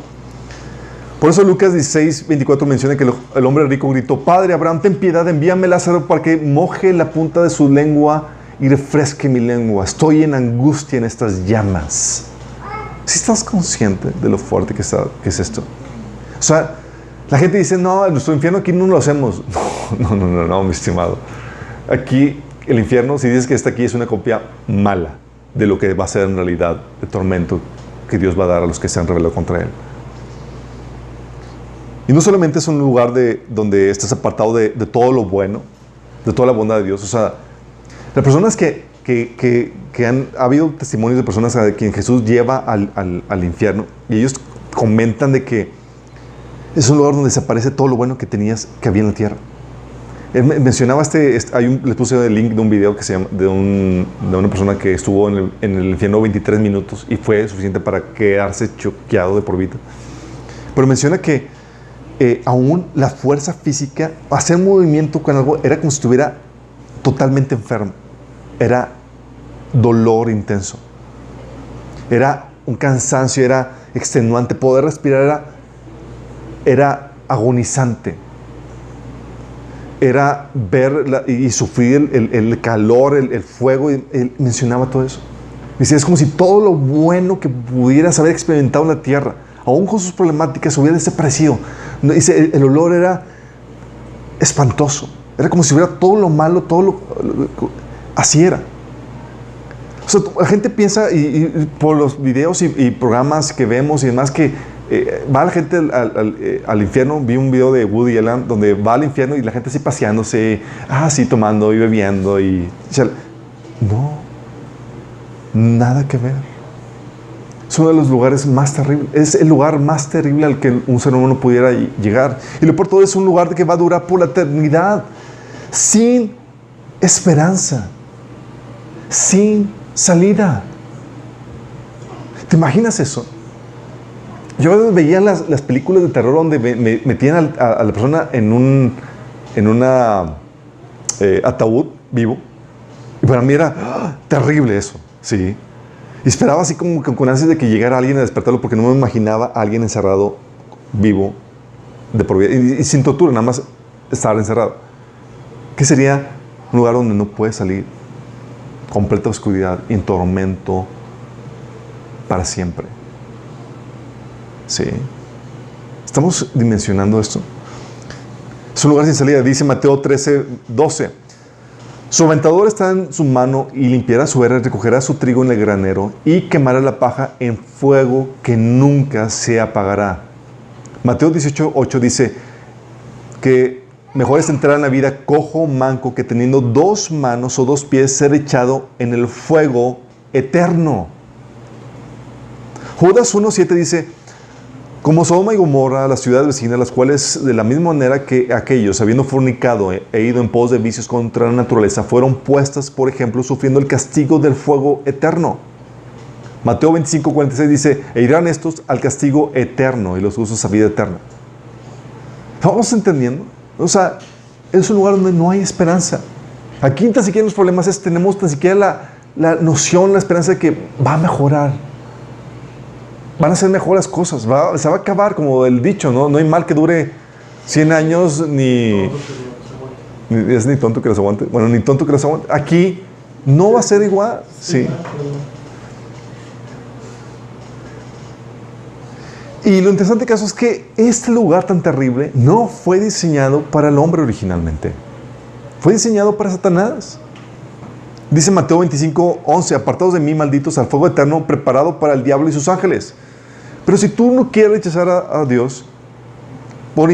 Por eso Lucas 16, 24 menciona que el hombre rico gritó, Padre Abraham, ten piedad, envíame Lázaro para que moje la punta de su lengua y refresque mi lengua. Estoy en angustia en estas llamas. ¿Sí estás consciente de lo fuerte que es esto? O sea, la gente dice, no, nuestro infierno aquí no lo hacemos. No, mi estimado. Aquí, el infierno, si dices que está aquí, es una copia mala de lo que va a ser en realidad el tormento que Dios va a dar a los que se han rebelado contra Él. Y no solamente es un lugar donde estás apartado de todo lo bueno, de toda la bondad de Dios. O sea, las personas ha habido testimonios de personas a quien Jesús lleva al infierno, y ellos comentan de que es un lugar donde desaparece todo lo bueno que había en la tierra. Él mencionaba les puse el link de un video que se llama, de una persona que estuvo en el infierno 23 minutos y fue suficiente para quedarse choqueado de por vida. Pero menciona que aún la fuerza física, hacer movimiento con algo, era como si estuviera totalmente enfermo. Era dolor intenso. Era un cansancio, era extenuante. Poder respirar era agonizante. Era ver y sufrir el calor, el fuego. Y él mencionaba todo eso. Dice, es como si todo lo bueno que pudieras haber experimentado en la tierra, aún con sus problemáticas, hubiera desaparecido. Dice, el olor era espantoso. Era como si hubiera todo lo malo, así era. O sea, la gente piensa, y por los videos y programas que vemos y demás, que va la gente al infierno. Vi un video de Woody Allen donde va al infierno y la gente así paseándose, así tomando y bebiendo. No, nada que ver. Es uno de los lugares más terribles. Es el lugar más terrible al que un ser humano pudiera llegar. Y lo por todo es un lugar que va a durar por la eternidad. Sin esperanza. Sin salida. ¿Te imaginas eso? Yo a veces veía las películas de terror donde metían a la persona en un ataúd vivo. Y para mí era terrible eso. Sí. Y esperaba así como con ansias de que llegara alguien a despertarlo, porque no me imaginaba a alguien encerrado vivo de por vida y sin tortura, nada más estar encerrado. ¿Qué sería un lugar donde no puedes salir? Completa oscuridad y en tormento para siempre. Sí. ¿Estamos dimensionando esto? Es un lugar sin salida. Dice Mateo 13, 12. Su aventador está en su mano y limpiará su era, recogerá su trigo en el granero y quemará la paja en fuego que nunca se apagará. Mateo 18, 8 dice que mejor es entrar en la vida cojo o manco que teniendo 2 manos o 2 pies ser echado en el fuego eterno. Judas 1, 7 dice, Como Sodoma y Gomorra, las ciudades vecinas, las cuales de la misma manera que aquellos, habiendo fornicado e ido en pos de vicios contra la naturaleza, fueron puestas, por ejemplo, sufriendo el castigo del fuego eterno. Mateo 25:46 dice, e irán estos al castigo eterno y los usos a vida eterna. ¿Estamos entendiendo? O sea, es un lugar donde no hay esperanza. Aquí tan siquiera los problemas tenemos tan siquiera la noción, la esperanza de que va a mejorar. Van a ser mejor las cosas, se va a acabar, como el dicho, ¿no? No hay mal que dure 100 años, ni tonto que los aguante. Bueno, ni tonto que los aguante. Aquí no va a ser igual, sí. Y lo interesante caso es que este lugar tan terrible no fue diseñado para el hombre originalmente. Fue diseñado para Satanás. Dice Mateo 25:11, apartados de mí, malditos, al fuego eterno preparado para el diablo y sus ángeles. Pero si tú no quieres rechazar a Dios por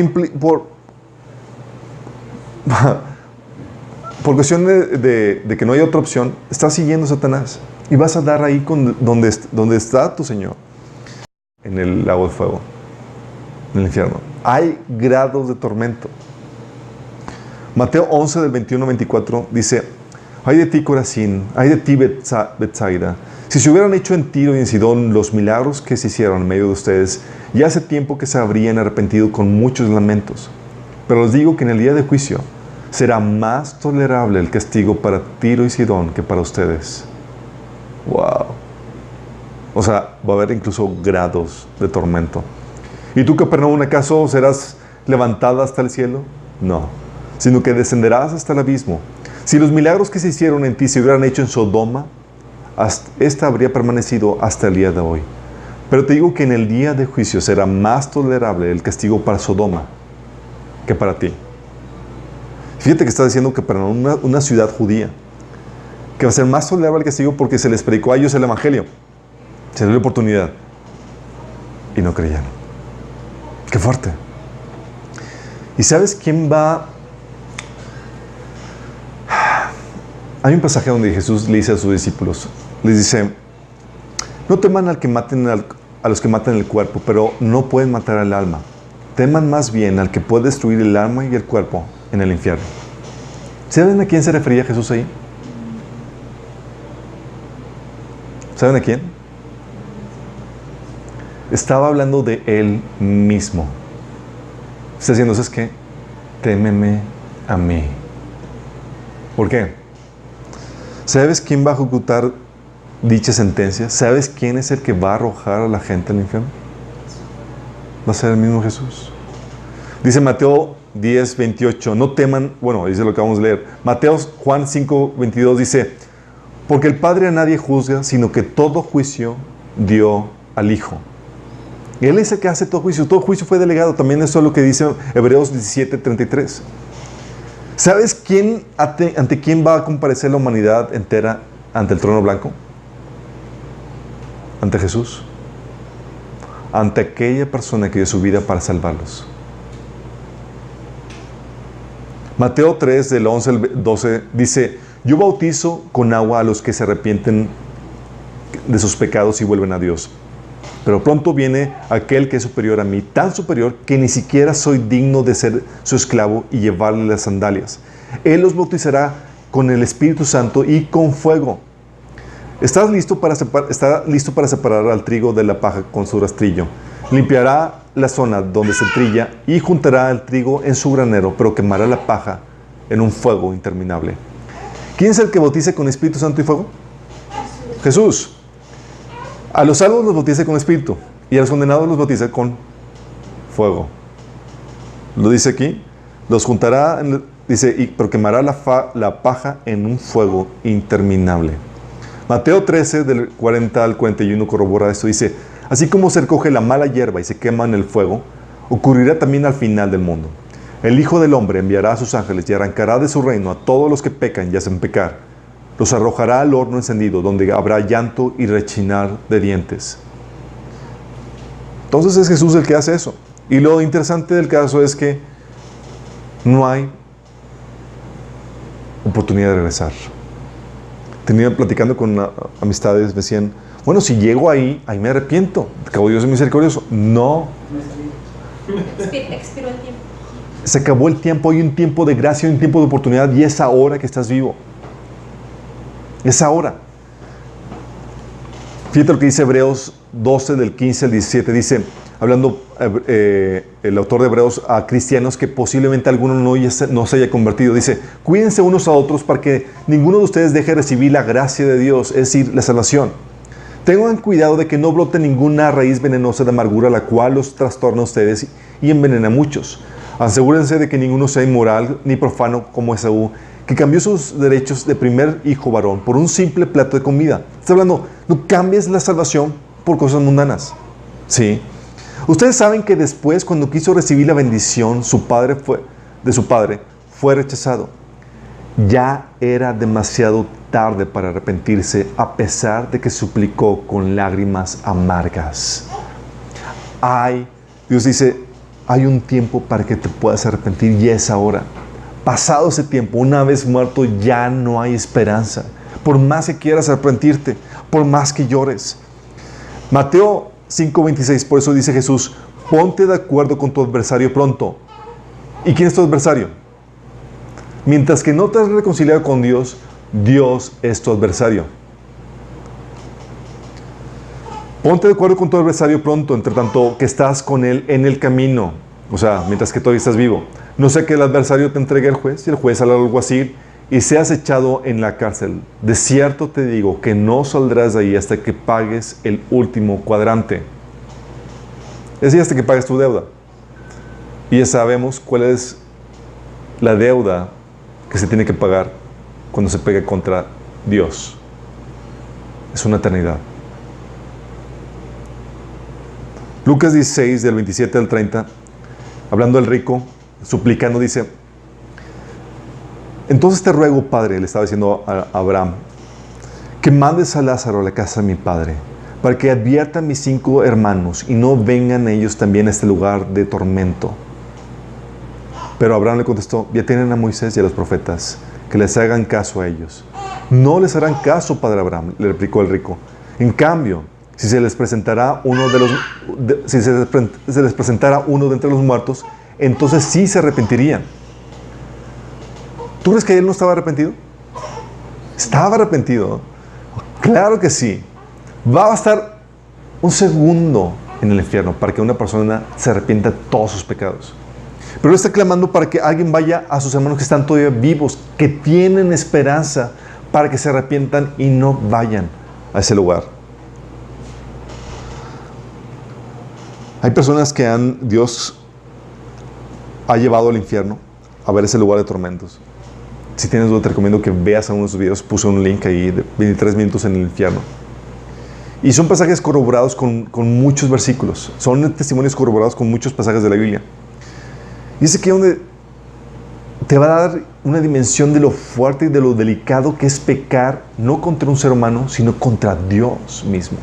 cuestión de que no hay otra opción, estás siguiendo a Satanás y vas a dar ahí donde está tu Señor, en el lago de fuego, en el infierno. Hay grados de tormento. Mateo 11 del 21 al 24 dice, ay de ti, Corazín, ay de ti, Betsaida. Si se hubieran hecho en Tiro y en Sidón los milagros que se hicieron en medio de ustedes, ya hace tiempo que se habrían arrepentido con muchos lamentos. Pero les digo que en el día de juicio será más tolerable el castigo para Tiro y Sidón que para ustedes. Wow. O sea, va a haber incluso grados de tormento. ¿Y tú, Capernaum, acaso serás levantada hasta el cielo? No, sino que descenderás hasta el abismo. Si los milagros que se hicieron en ti se hubieran hecho en Sodoma, esta habría permanecido hasta el día de hoy. Pero te digo que en el día de juicio será más tolerable el castigo para Sodoma que para ti. Fíjate que está diciendo que para una ciudad judía, que va a ser más tolerable el castigo porque se les predicó a ellos el evangelio, se les dio la oportunidad y no creyeron. Qué fuerte. ¿Y sabes quién va? Hay un pasaje donde Jesús le dice a sus discípulos, les dice, no teman al que maten a los que matan el cuerpo, pero no pueden matar al alma. Teman más bien al que puede destruir el alma y el cuerpo en el infierno. ¿Saben a quién se refería Jesús ahí? ¿Saben a quién? Estaba hablando de Él mismo. Está diciendo, ¿sabes qué? Témeme a mí. ¿Por qué? ¿Sabes quién va a ejecutar dicha sentencia? ¿Sabes quién es el que va a arrojar a la gente al infierno? Va a ser el mismo Jesús. Dice Mateo 10:28, no teman, bueno, dice lo que vamos a leer. Juan 5:22 dice, porque el Padre a nadie juzga, sino que todo juicio dio al Hijo. Él es el que hace todo juicio fue delegado. También eso es lo que dice Hebreos 17:33. ¿Sabes ante quién va a comparecer la humanidad entera ante el trono blanco? Ante Jesús. Ante aquella persona que dio su vida para salvarlos. Mateo 3, del 11 al 12, dice, yo bautizo con agua a los que se arrepienten de sus pecados y vuelven a Dios. Pero pronto viene aquel que es superior a mí, tan superior que ni siquiera soy digno de ser su esclavo y llevarle las sandalias. Él los bautizará con el Espíritu Santo y con fuego. ¿Está listo para separar al trigo de la paja con su rastrillo? Limpiará la zona donde se trilla y juntará el trigo en su granero, pero quemará la paja en un fuego interminable. ¿Quién es el que bautiza con Espíritu Santo y fuego? Jesús. A los salvos los bautiza con Espíritu y a los condenados los bautiza con fuego. Lo dice aquí. Los juntará, pero quemará la paja en un fuego interminable. Mateo 13, del 40 al 41 corrobora esto. Dice, así como se recoge la mala hierba y se quema en el fuego, ocurrirá también al final del mundo. El Hijo del Hombre enviará a sus ángeles y arrancará de su reino a todos los que pecan y hacen pecar. Los arrojará al horno encendido, donde habrá llanto y rechinar de dientes. Entonces es Jesús el que hace eso. Y lo interesante del caso es que no hay oportunidad de regresar. Tenía platicando con amistades, me decían, Bueno, si llego ahí me arrepiento. Acabó Dios es misericordioso. No. Expiró el tiempo. Se acabó el tiempo. Hay un tiempo de gracia, hay un tiempo de oportunidad y es ahora que estás vivo. Es ahora. Fíjate lo que dice Hebreos 12, del 15 al 17. Dice, hablando el autor de Hebreos a cristianos que posiblemente alguno no se haya convertido. Dice, cuídense unos a otros para que ninguno de ustedes deje de recibir la gracia de Dios, es decir, la salvación. Tengan cuidado de que no brote ninguna raíz venenosa de amargura, la cual los trastorna a ustedes y envenena a muchos. Asegúrense de que ninguno sea inmoral ni profano como Esaú, que cambió sus derechos de primer hijo varón por un simple plato de comida. Está hablando, no cambies la salvación por cosas mundanas. ¿Sí? Ustedes saben que después, cuando quiso recibir la bendición, de su padre, fue rechazado. Ya era demasiado tarde para arrepentirse, a pesar de que suplicó con lágrimas amargas. Dios dice, hay un tiempo para que te puedas arrepentir y es ahora. Pasado ese tiempo, una vez muerto, ya no hay esperanza. Por más que quieras arrepentirte, por más que llores. Mateo 5:26, por eso dice Jesús, ponte de acuerdo con tu adversario pronto. ¿Y quién es tu adversario? Mientras que no te has reconciliado con Dios, Dios es tu adversario. Ponte de acuerdo con tu adversario pronto, entre tanto que estás con él en el camino. O sea, mientras que todavía estás vivo. No sea que el adversario te entregue al juez y el juez al alguacil y seas echado en la cárcel. De cierto te digo que no saldrás de ahí hasta que pagues el último cuadrante. Es decir, hasta que pagues tu deuda. Y ya sabemos cuál es la deuda que se tiene que pagar cuando se pega contra Dios. Es una eternidad. Lucas 16, del 27 al 30, hablando del rico, suplicando, dice, entonces te ruego, Padre, le estaba diciendo a Abraham, que mandes a Lázaro a la casa de mi padre, para que advierta a mis 5 hermanos y no vengan ellos también a este lugar de tormento. Pero Abraham le contestó, ya tienen a Moisés y a los profetas, que les hagan caso a ellos. No les harán caso, padre Abraham, le replicó el rico. En cambio, si se les presentara uno de entre los muertos, entonces sí se arrepentirían. ¿Tú crees que él no estaba arrepentido? Estaba arrepentido. Claro que sí. Va a bastar un segundo en el infierno para que una persona se arrepienta de todos sus pecados. Pero él está clamando para que alguien vaya a sus hermanos que están todavía vivos, que tienen esperanza, para que se arrepientan y no vayan a ese lugar. Hay personas que Dios ha llevado al infierno a ver ese lugar de tormentos. Si tienes duda, te recomiendo que veas algunos de sus videos. Puse un link ahí de 23 minutos en el infierno. Y son pasajes corroborados con muchos versículos. Son testimonios corroborados con muchos pasajes de la Biblia. Y es aquí donde te va a dar una dimensión de lo fuerte y de lo delicado que es pecar, no contra un ser humano, sino contra Dios mismo.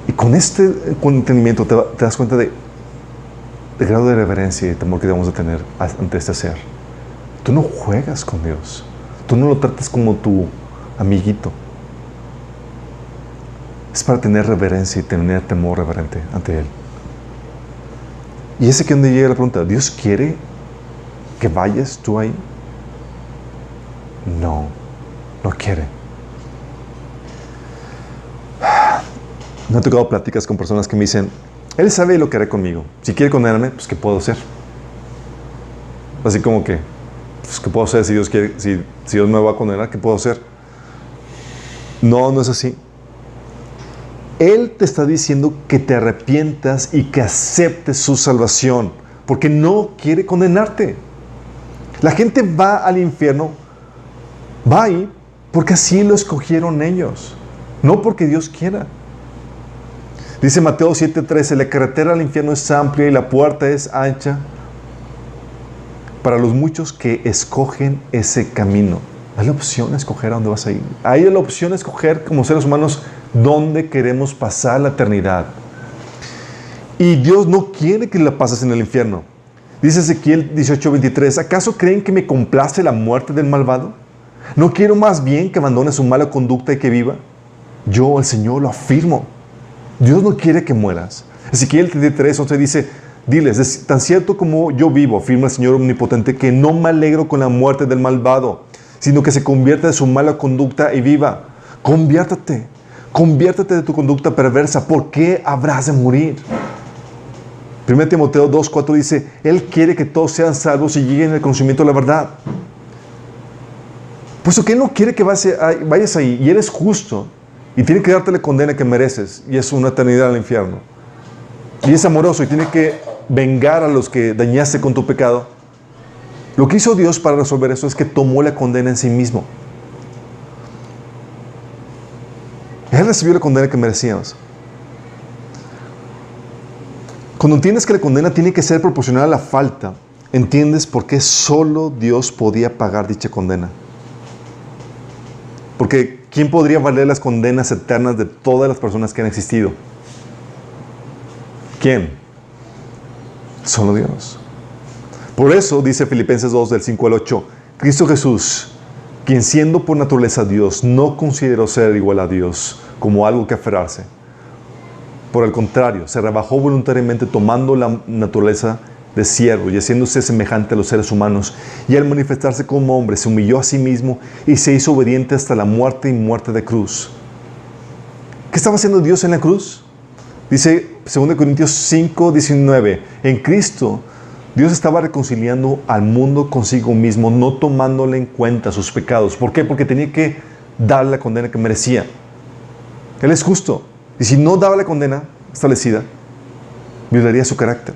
Y con este entendimiento te das cuenta del grado de reverencia y de temor que debemos de tener ante este ser. Tú no juegas con Dios. Tú no lo tratas como tu amiguito. Es para tener reverencia y tener temor reverente ante Él. Y es aquí donde llega la pregunta, ¿Dios quiere que vayas tú ahí? No, no quiere. Me ha tocado pláticas con personas que me dicen, Él sabe lo que hará conmigo. Si quiere condenarme, pues ¿qué puedo hacer? Así como que, pues ¿qué puedo hacer si Dios quiere, si Dios me va a condenar? ¿Qué puedo hacer? No, no es así. Él te está diciendo que te arrepientas y que aceptes su salvación, porque no quiere condenarte. La gente va al infierno, va ahí porque así lo escogieron ellos, no porque Dios quiera. Dice Mateo 7:13, la carretera al infierno es amplia y la puerta es ancha para los muchos que escogen ese camino. Hay la opción de escoger a dónde vas a ir. Hay la opción de escoger como seres humanos dónde queremos pasar la eternidad. Y Dios no quiere que la pases en el infierno. Dice Ezequiel 18:23, ¿acaso creen que me complace la muerte del malvado? ¿No quiero más bien que abandone su mala conducta y que viva? Yo, el Señor, lo afirmo. Dios no quiere que mueras. Ezequiel 33:11 dice, diles, es tan cierto como yo vivo, afirma el Señor omnipotente, que no me alegro con la muerte del malvado, sino que se convierta de su mala conducta y viva. Conviértate de tu conducta perversa. ¿Por qué habrás de morir? 1 Timoteo 2:4 dice, Él quiere que todos sean salvos y lleguen al conocimiento de la verdad. Puesto que Él no quiere que vayas ahí, y Él es justo, y tiene que darte la condena que mereces, y es una eternidad al infierno. Y es amoroso, y tiene que vengar a los que dañaste con tu pecado. Lo que hizo Dios para resolver eso es que tomó la condena en sí mismo. Él recibió la condena que merecíamos. Cuando entiendes que la condena tiene que ser proporcional a la falta, entiendes por qué solo Dios podía pagar dicha condena. Porque ¿quién podría valer las condenas eternas de todas las personas que han existido? ¿Quién? Solo Dios. Por eso dice Filipenses 2 del 5 al 8, Cristo Jesús, quien siendo por naturaleza Dios, no consideró ser igual a Dios como algo que aferrarse. Por el contrario, se rebajó voluntariamente tomando la naturaleza de siervo y haciéndose semejante a los seres humanos. Y al manifestarse como hombre, se humilló a sí mismo y se hizo obediente hasta la muerte y muerte de cruz. ¿Qué estaba haciendo Dios en la cruz? Dice 2 Corintios 5:19, en Cristo Dios estaba reconciliando al mundo consigo mismo, no tomándole en cuenta sus pecados. ¿Por qué? Porque tenía que dar la condena que merecía. Él es justo. Y si no daba la condena establecida, violaría su carácter.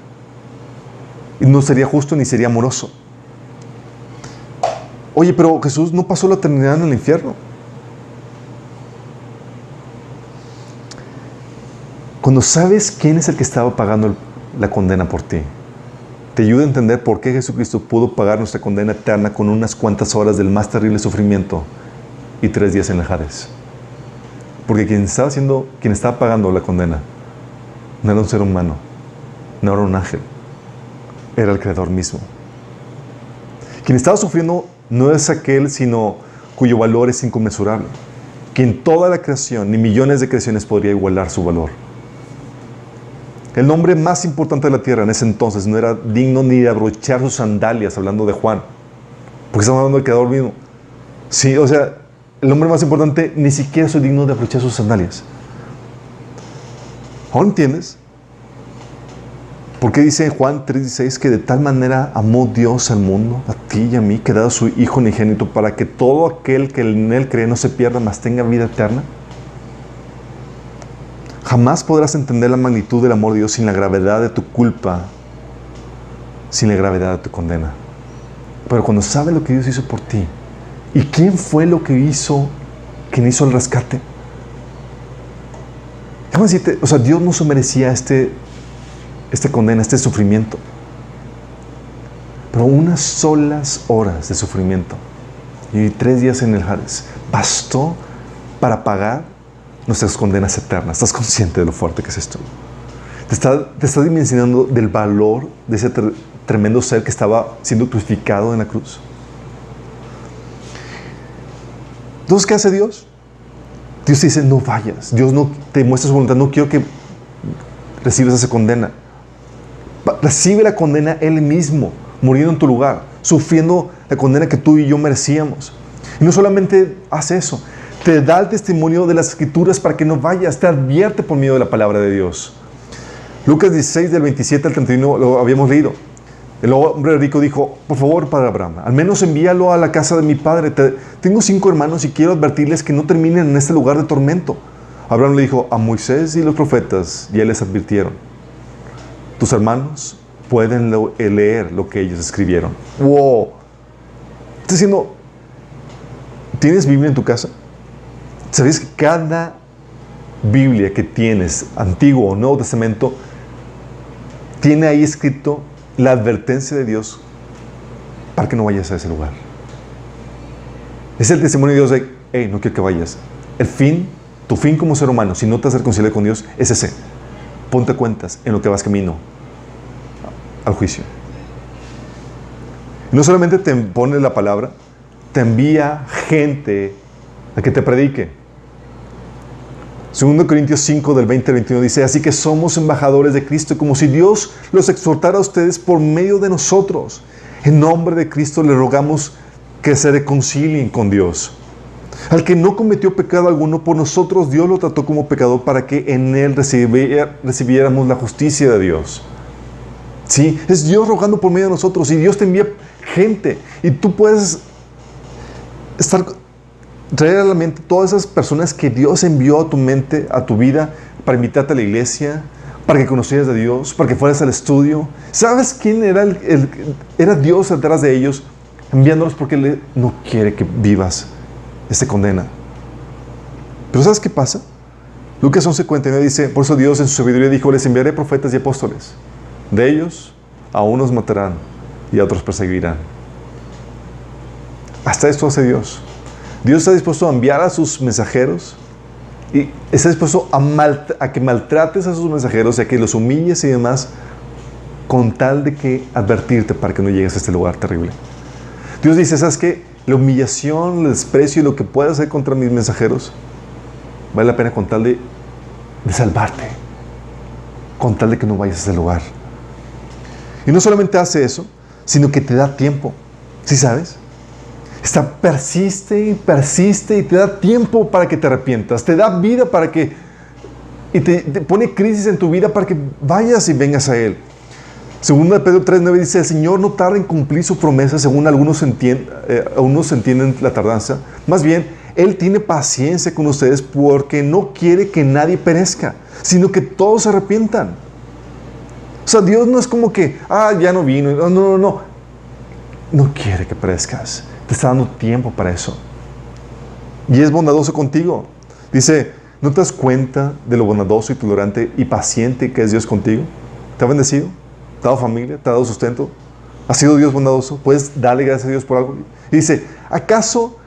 Y no sería justo ni sería amoroso. Oye, pero Jesús no pasó la eternidad en el infierno. Cuando sabes quién es el que estaba pagando la condena por ti, te ayuda a entender por qué Jesucristo pudo pagar nuestra condena eterna con unas cuantas horas del más terrible sufrimiento y 3 días en el Hades. Porque quien estaba pagando la condena no era un ser humano, no era un ángel, era el Creador mismo. Quien estaba sufriendo no es aquel, sino cuyo valor es inconmensurable. Que en toda la creación, ni millones de creaciones podría igualar su valor. El hombre más importante de la tierra en ese entonces no era digno ni de abrochar sus sandalias, hablando de Juan, porque estamos hablando del Creador mismo. Sí, o sea, el hombre más importante ni siquiera es digno de abrochar sus sandalias. ¿Ahora entiendes? Porque dice en Juan 3:16 que de tal manera amó Dios al mundo, a ti y a mí, que ha dado a su Hijo unigénito para que todo aquel que en Él cree no se pierda, mas tenga vida eterna. Jamás podrás entender la magnitud del amor de Dios sin la gravedad de tu culpa, sin la gravedad de tu condena. Pero cuando sabes lo que Dios hizo por ti, ¿y quién fue quien hizo el rescate? Déjame decirte, o sea, Dios no se merecía esta condena, este sufrimiento. Pero unas solas horas de sufrimiento y 3 días en el Hades bastó para pagar nuestras condenas eternas. ¿Estás consciente de lo fuerte que es esto? Te está dimensionando del valor de ese tremendo ser que estaba siendo crucificado en la cruz. Entonces, ¿qué hace Dios? Dios te dice, no vayas. Dios no te muestra su voluntad. No quiero que recibas esa condena. Recibe la condena Él mismo, muriendo en tu lugar, sufriendo la condena que tú y yo merecíamos. Y no solamente hace eso, te da el testimonio de las Escrituras para que no vayas, te advierte por medio de la palabra de Dios. Lucas 16, del 27 al 31, lo habíamos leído. El hombre rico dijo, por favor, padre Abraham, al menos envíalo a la casa de mi padre. Tengo 5 hermanos y quiero advertirles que no terminen en este lugar de tormento. Abraham le dijo, a Moisés y los profetas ya les advirtieron. Tus hermanos pueden leer lo que ellos escribieron. ¡Wow! Está diciendo, ¿tienes Biblia en tu casa? ¿Sabes que cada Biblia que tienes, Antiguo o Nuevo Testamento, tiene ahí escrito la advertencia de Dios para que no vayas a ese lugar? Es el testimonio de Dios de, hey, no quiero que vayas. Tu fin como ser humano, si no te has reconciliado con Dios, es ese. Ponte cuentas en lo que vas camino al juicio. Y no solamente te pone la palabra, te envía gente a que te predique. 2 Corintios 5 del 20 al 21 dice, así que somos embajadores de Cristo, como si Dios los exhortara a ustedes por medio de nosotros. En nombre de Cristo le rogamos que se reconcilien con Dios. Al que no cometió pecado alguno, por nosotros Dios lo trató como pecador para que en él recibiéramos la justicia de Dios. Sí, es Dios rogando por medio de nosotros, y Dios te envía gente, y tú puedes traer a la mente todas esas personas que Dios envió a tu mente, a tu vida, para invitarte a la iglesia, para que conocieras de Dios, para que fueras al estudio. ¿Sabes quién era era Dios detrás de ellos, enviándolos porque Él no quiere que vivas esta condena? Pero ¿sabes qué pasa? Lucas 11:49 dice, por eso Dios en su sabiduría dijo, les enviaré profetas y apóstoles. De ellos, a unos matarán y a otros perseguirán. Hasta esto hace Dios. Dios está dispuesto a enviar a sus mensajeros y está dispuesto a que maltrates a sus mensajeros y a que los humilles y demás, con tal de que advertirte para que no llegues a este lugar terrible. Dios dice, ¿sabes qué? La humillación, el desprecio y lo que puedas hacer contra mis mensajeros vale la pena con tal de salvarte, con tal de que no vayas a ese lugar. Y no solamente hace eso, sino que te da tiempo. ¿Sí sabes? Persiste y persiste y te da tiempo para que te arrepientas. Te da vida para que... Y te pone crisis en tu vida para que vayas y vengas a Él. Segunda de Pedro 3:9 dice, el Señor no tarda en cumplir su promesa, según algunos entienden la tardanza. Más bien, Él tiene paciencia con ustedes porque no quiere que nadie perezca, sino que todos se arrepientan. O sea, Dios no es como que, ya no vino. No. No quiere que perezcas. Te está dando tiempo para eso. Y es bondadoso contigo. Dice, ¿no te das cuenta de lo bondadoso y tolerante y paciente que es Dios contigo? ¿Te ha bendecido? ¿Te ha dado familia? ¿Te ha dado sustento? ¿Ha sido Dios bondadoso? ¿Puedes darle gracias a Dios por algo? Y dice, ¿acaso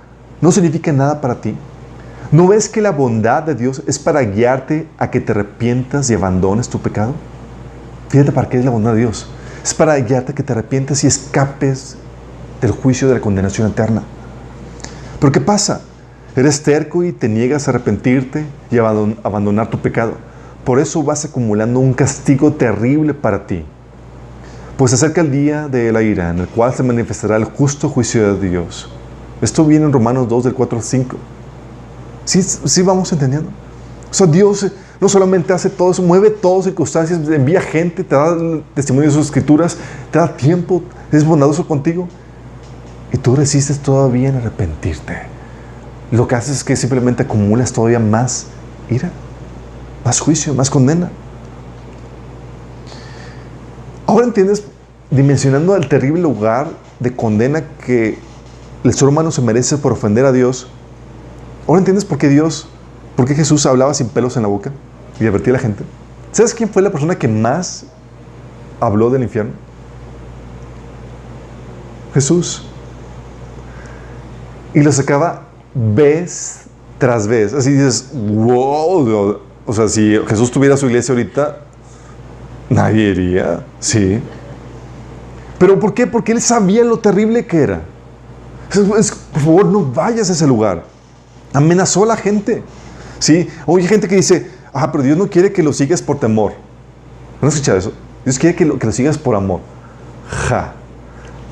no significa nada para ti? ¿No ves que la bondad de Dios es para guiarte a que te arrepientas y abandones tu pecado? Fíjate para qué es la bondad de Dios. Es para guiarte a que te arrepientas y escapes del juicio de la condenación eterna. Pero ¿qué pasa? Eres terco y te niegas a arrepentirte y a abandonar tu pecado. Por eso vas acumulando un castigo terrible para ti. Pues se acerca el día de la ira, en el cual se manifestará el justo juicio de Dios. Esto viene en Romanos 2, del 4 al 5. ¿Sí vamos entendiendo? O sea, Dios no solamente hace todo eso, mueve todas circunstancias, envía gente, te da testimonio de sus escrituras, te da tiempo, es bondadoso contigo. Y tú resistes todavía en arrepentirte. Lo que haces es que simplemente acumulas todavía más ira, más juicio, más condena. Ahora entiendes, dimensionando el terrible lugar de condena que el ser humano se merece por ofender a Dios. Ahora entiendes por qué Jesús hablaba sin pelos en la boca y advertía a la gente. ¿Sabes quién fue la persona que más habló del infierno? Jesús. Y lo sacaba vez tras vez. Así dices, wow. O sea, si Jesús tuviera su iglesia ahorita, nadie iría. Sí. ¿Pero por qué? Porque Él sabía lo terrible que era. Por favor, no vayas a ese lugar. Amenazó a la gente. ¿Sí? Oye, gente que dice, pero Dios no quiere que lo sigas por temor. ¿No has escuchado eso? Dios quiere que lo sigas por amor.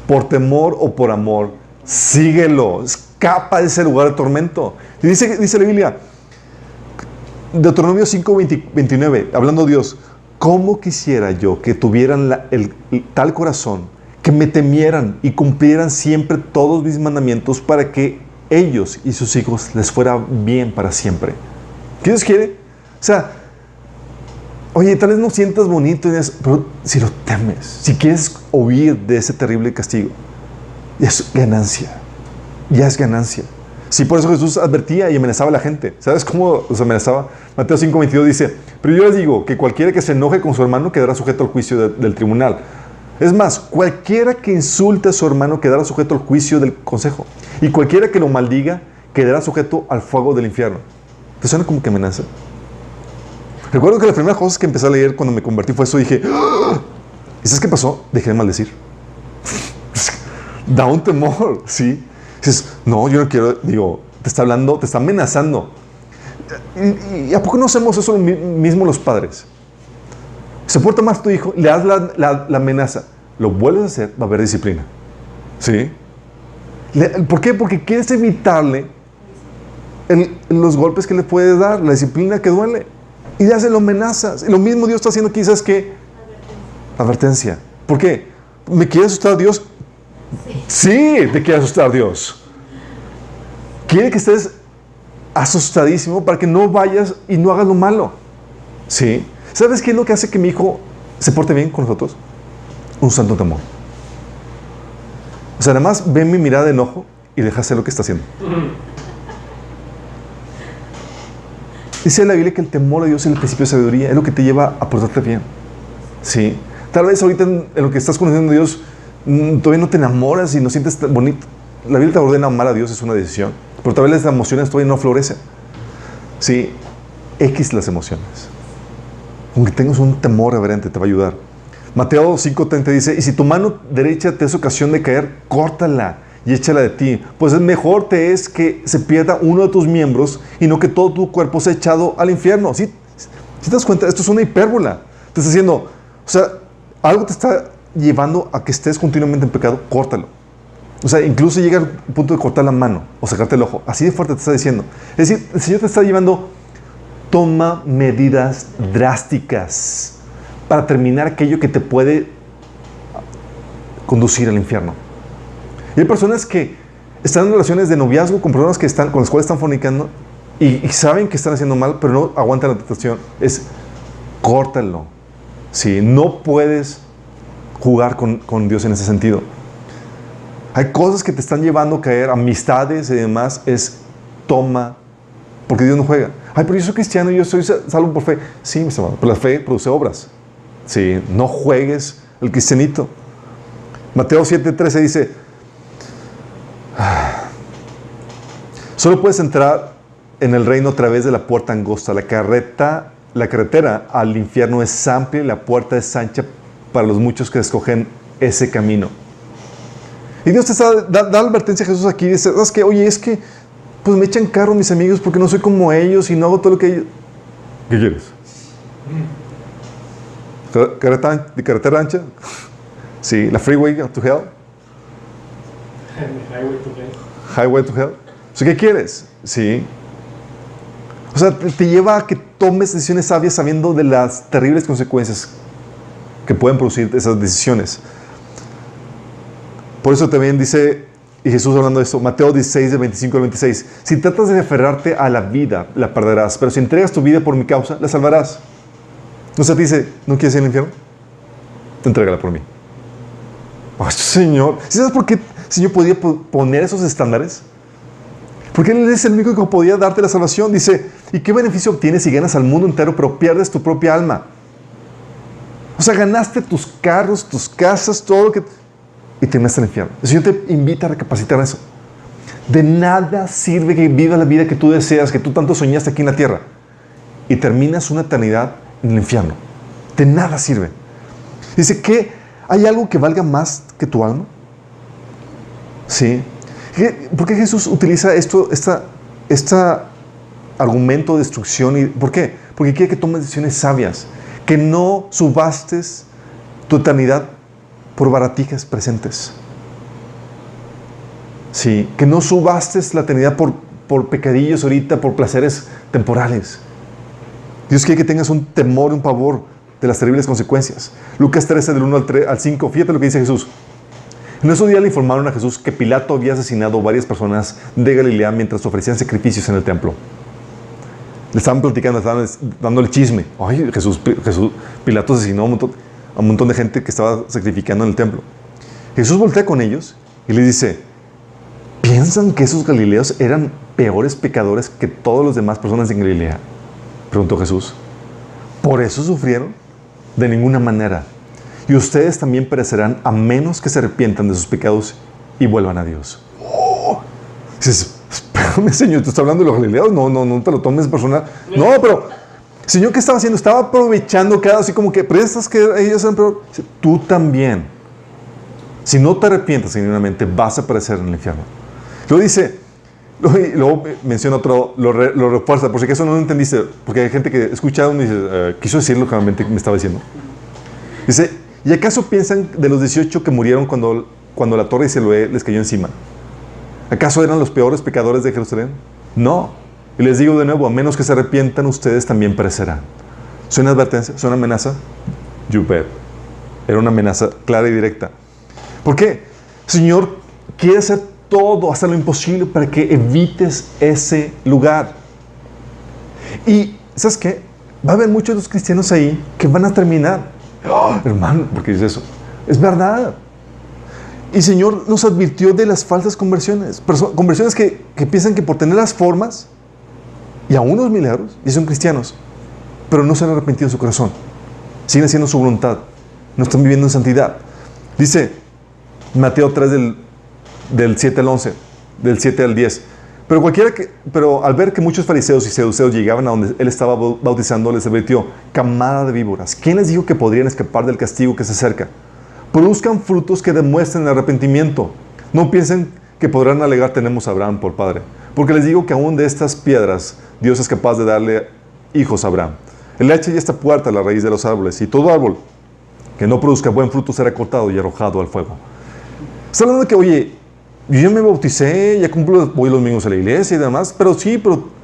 Por temor o por amor, síguelo. Escapa de ese lugar de tormento. Y dice la Biblia, Deuteronomio 5:29, hablando Dios, ¿cómo quisiera yo que tuvieran tal corazón, que me temieran y cumplieran siempre todos mis mandamientos para que ellos y sus hijos les fuera bien para siempre? ¿Qué Dios quiere? O sea, oye, tal vez no sientas bonito, pero si lo temes, si quieres huir de ese terrible castigo, ya es ganancia. Ya es ganancia. Sí, por eso Jesús advertía y amenazaba a la gente. ¿Sabes cómo los amenazaba? Mateo 5:22 dice, pero yo les digo que cualquiera que se enoje con su hermano quedará sujeto al juicio del tribunal. Es más, cualquiera que insulte a su hermano quedará sujeto al juicio del consejo. Y cualquiera que lo maldiga quedará sujeto al fuego del infierno. ¿Te suena como que amenaza? Recuerdo que las primeras cosas que empecé a leer cuando me convertí fue eso. Dije, ¿y sabes qué pasó? Dejé de maldecir. Da un temor, ¿sí? Dices, no, yo no quiero, te está hablando, te está amenazando. ¿Y a poco no hacemos eso mismo los padres? Se porta más tu hijo, le das la amenaza, lo vuelves a hacer, va a haber disciplina. ¿Sí? ¿Por qué? Porque quieres evitarle los golpes que le puedes dar, la disciplina que duele. Y ya se lo amenazas. Y lo mismo Dios está haciendo aquí, ¿sabes qué? Advertencia. ¿Por qué? ¿Me quiere asustar Dios? Sí, te quiere asustar Dios. Quiere que estés asustadísimo para que no vayas y no hagas lo malo. ¿Sí? ¿Sabes qué es lo que hace que mi hijo se porte bien con nosotros? Un santo temor. O sea, nada más ve mi mirada de enojo y deja hacer lo que está haciendo. Dice la Biblia que el temor a Dios es el principio de sabiduría, es lo que te lleva a portarte bien. ¿Sí? Tal vez ahorita en lo que estás conociendo a Dios todavía no te enamoras y no sientes tan bonito. La Biblia te ordena amar a Dios, es una decisión. Pero tal vez las emociones todavía no florecen. ¿Sí? X las emociones. Aunque tengas un temor reverente, te va a ayudar. Mateo 5:30 dice, y si tu mano derecha te es ocasión de caer, córtala y échala de ti, pues es mejor te es que se pierda uno de tus miembros y no que todo tu cuerpo sea echado al infierno. ¿Sí? ¿Sí te das cuenta? Esto es una hipérbola. Te está diciendo, o sea, algo te está llevando a que estés continuamente en pecado, córtalo. O sea, incluso llega al punto de cortar la mano o sacarte el ojo. Así de fuerte te está diciendo. Es decir, el Señor te está llevando, toma medidas drásticas para terminar aquello que te puede conducir al infierno. Y hay personas que están en relaciones de noviazgo con personas que están, con las cuales están fornicando y saben que están haciendo mal, pero no aguantan la tentación. Es, córtalo. Sí, no puedes jugar con Dios en ese sentido. Hay cosas que te están llevando a caer, amistades y demás, es toma, porque Dios no juega. Ay, pero yo soy cristiano y yo soy salvo por fe. Sí, mi hermano, pero la fe produce obras. Sí, no juegues el cristianito. Mateo 7:13 dice, solo puedes entrar en el reino a través de la puerta angosta. La carretera al infierno es amplia y la puerta es ancha para los muchos que escogen ese camino. Y Dios te da advertencia a Jesús aquí. Dice, ¿sabes qué? Oye, es que pues me echan carro mis amigos porque no soy como ellos y no hago todo lo que ellos... ¿Qué quieres? ¿Carretera ancha? Sí, la freeway to hell. Highway to hell. O sea, ¿qué quieres? Sí. O sea, te lleva a que tomes decisiones sabias sabiendo de las terribles consecuencias que pueden producir esas decisiones. Por eso también dice, y Jesús hablando de esto, Mateo 16, de 25 al 26, si tratas de aferrarte a la vida, la perderás, pero si entregas tu vida por mi causa, la salvarás. O sea, te dice, ¿no quieres ir al infierno? Entrégala por mí. Oh, Señor, ¿sabes por qué el Señor podía poner esos estándares? Porque Él es el único que podía darte la salvación. Dice, ¿y qué beneficio obtienes si ganas al mundo entero, pero pierdes tu propia alma? O sea, ganaste tus carros, tus casas, todo lo que... y terminaste en el infierno. El Señor te invita a recapacitar eso. De nada sirve que vivas la vida que tú deseas, que tú tanto soñaste aquí en la tierra, y terminas una eternidad en el infierno. De nada sirve. Dice que hay algo que valga más que tu alma. Sí. ¿Por qué Jesús utiliza este argumento de destrucción? ¿Por qué? Porque quiere que tomes decisiones sabias, que no subastes tu eternidad por baratijas presentes. Sí, que no subastes la eternidad por pecadillos ahorita, por placeres temporales. Dios quiere que tengas un temor, un pavor de las terribles consecuencias. Lucas 13, del 1 al 5, fíjate lo que dice Jesús. En esos días le informaron a Jesús que Pilato había asesinado a varias personas de Galilea mientras ofrecían sacrificios en el templo. Le estaban platicando, estaban dándole chisme. Ay, Pilato asesinó a un montón de gente que estaba sacrificando en el templo. Jesús voltea con ellos y les dice, ¿piensan que esos galileos eran peores pecadores que todas las demás personas en Galilea? Preguntó Jesús. ¿Por eso sufrieron? De ninguna manera. Y ustedes también perecerán a menos que se arrepientan de sus pecados y vuelvan a Dios. Dices, espérame, Señor, ¿tú estás hablando de los galileos? No te lo tomes personal. No, pero, Señor, ¿qué estaba haciendo? Estaba aprovechando cada así como que, pero estas que ellos eran peor. Tú también. Si no te arrepientas genuinamente, vas a perecer en el infierno. Luego dice, Y luego menciona otro, lo refuerza, por si acaso no lo entendiste, porque hay gente que escucha y dice, quiso decir lo que realmente me estaba diciendo. Dice, ¿y acaso piensan de los 18 que murieron cuando la torre de Siloé les cayó encima? ¿Acaso eran los peores pecadores de Jerusalén? No. Y les digo de nuevo, a menos que se arrepientan, ustedes también perecerán. ¿Es una advertencia? ¿Es una amenaza? You bet. Era una amenaza clara y directa. ¿Por qué? El Señor quiere hacer todo, hasta lo imposible, para que evites ese lugar. Y, ¿sabes qué? Va a haber muchos de los cristianos ahí que van a terminar. Oh, hermano, ¿por qué dices eso? Es verdad. Y el Señor nos advirtió de las falsas conversiones. Conversiones que piensan que por tener las formas y aún los milagros, y son cristianos, pero no se han arrepentido en su corazón. Siguen haciendo su voluntad. No están viviendo en santidad. Dice Mateo 3 del 7 al 11, del 7 al 10. Pero al ver que muchos fariseos y saduceos llegaban a donde él estaba bautizando, les advirtió: camada de víboras, ¿quién les dijo que podrían escapar del castigo que se acerca? Produzcan frutos que demuestren arrepentimiento. No piensen que podrán alegar: tenemos a Abraham por padre. Porque les digo que aún de estas piedras Dios es capaz de darle hijos a Abraham. Él echa ya esta puerta a la raíz de los árboles, y todo árbol que no produzca buen fruto será cortado y arrojado al fuego. Está hablando de que, oye, yo ya me bauticé, ya voy los domingos a la iglesia y demás, pero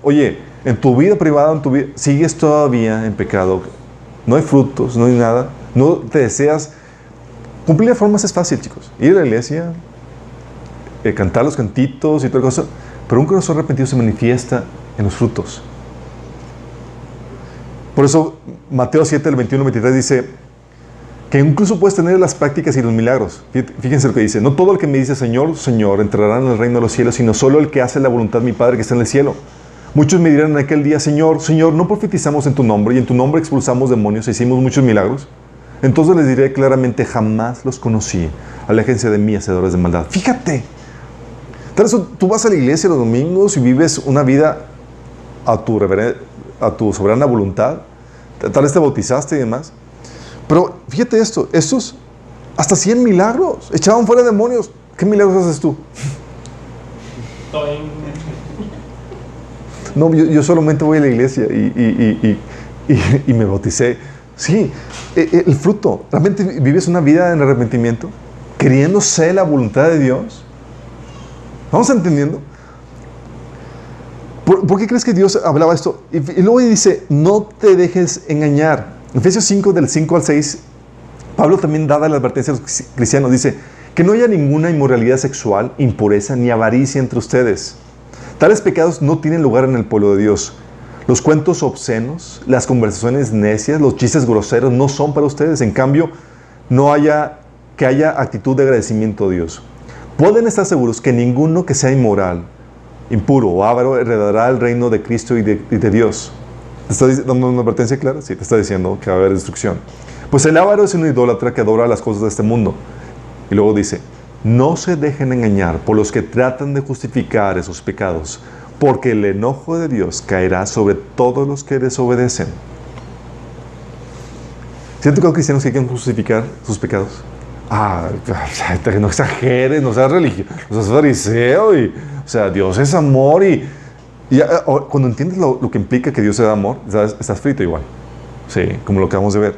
oye, en tu vida privada, sigues todavía en pecado. No hay frutos, no hay nada. No te deseas. Cumplir las formas es fácil, chicos. Ir a la iglesia, cantar los cantitos y toda cosa, pero un corazón arrepentido se manifiesta en los frutos. Por eso Mateo 7, el 21 al 23 dice que incluso puedes tener las prácticas y los milagros. Fíjense lo que dice: no todo el que me dice Señor, Señor entrará en el reino de los cielos, sino solo el que hace la voluntad de mi Padre que está en el cielo. Muchos me dirán en aquel día: Señor, Señor, ¿no profetizamos en tu nombre y en tu nombre expulsamos demonios e hicimos muchos milagros? Entonces les diré claramente: jamás los conocí. Aléjense de mí, hacedores de maldad. Fíjate. Tal vez tú vas a la iglesia los domingos y vives una vida a tu soberana voluntad. Tal vez te bautizaste y demás. Pero fíjate esto. Estos, hasta 100 milagros. Echaban fuera demonios. ¿Qué milagros haces tú? No, yo solamente voy a la iglesia y me bauticé. Sí, el fruto. ¿Realmente vives una vida en arrepentimiento? ¿Queriéndose la voluntad de Dios? ¿Vamos entendiendo? ¿Por qué crees que Dios hablaba esto? Y luego dice: no te dejes engañar. En Efesios 5, del 5 al 6, Pablo también da la advertencia a los cristianos. Dice: que no haya ninguna inmoralidad sexual, impureza ni avaricia entre ustedes. Tales pecados no tienen lugar en el pueblo de Dios. Los cuentos obscenos, las conversaciones necias, los chistes groseros no son para ustedes. En cambio, que haya actitud de agradecimiento a Dios. Pueden estar seguros que ninguno que sea inmoral, impuro o avaro heredará el reino de Cristo y de Dios. ¿Te está dando una advertencia clara? Sí, te está diciendo que va a haber destrucción. Pues el avaro es un idólatra que adora las cosas de este mundo. Y luego dice: no se dejen engañar por los que tratan de justificar esos pecados, porque el enojo de Dios caerá sobre todos los que desobedecen. ¿Siento que hay cristianos que quieren justificar sus pecados? No exageres, no seas religioso, no seas fariseo. O sea, Dios es amor cuando entiendes lo que implica que Dios sea amor, estás frito igual. Sí, como lo que acabamos de ver.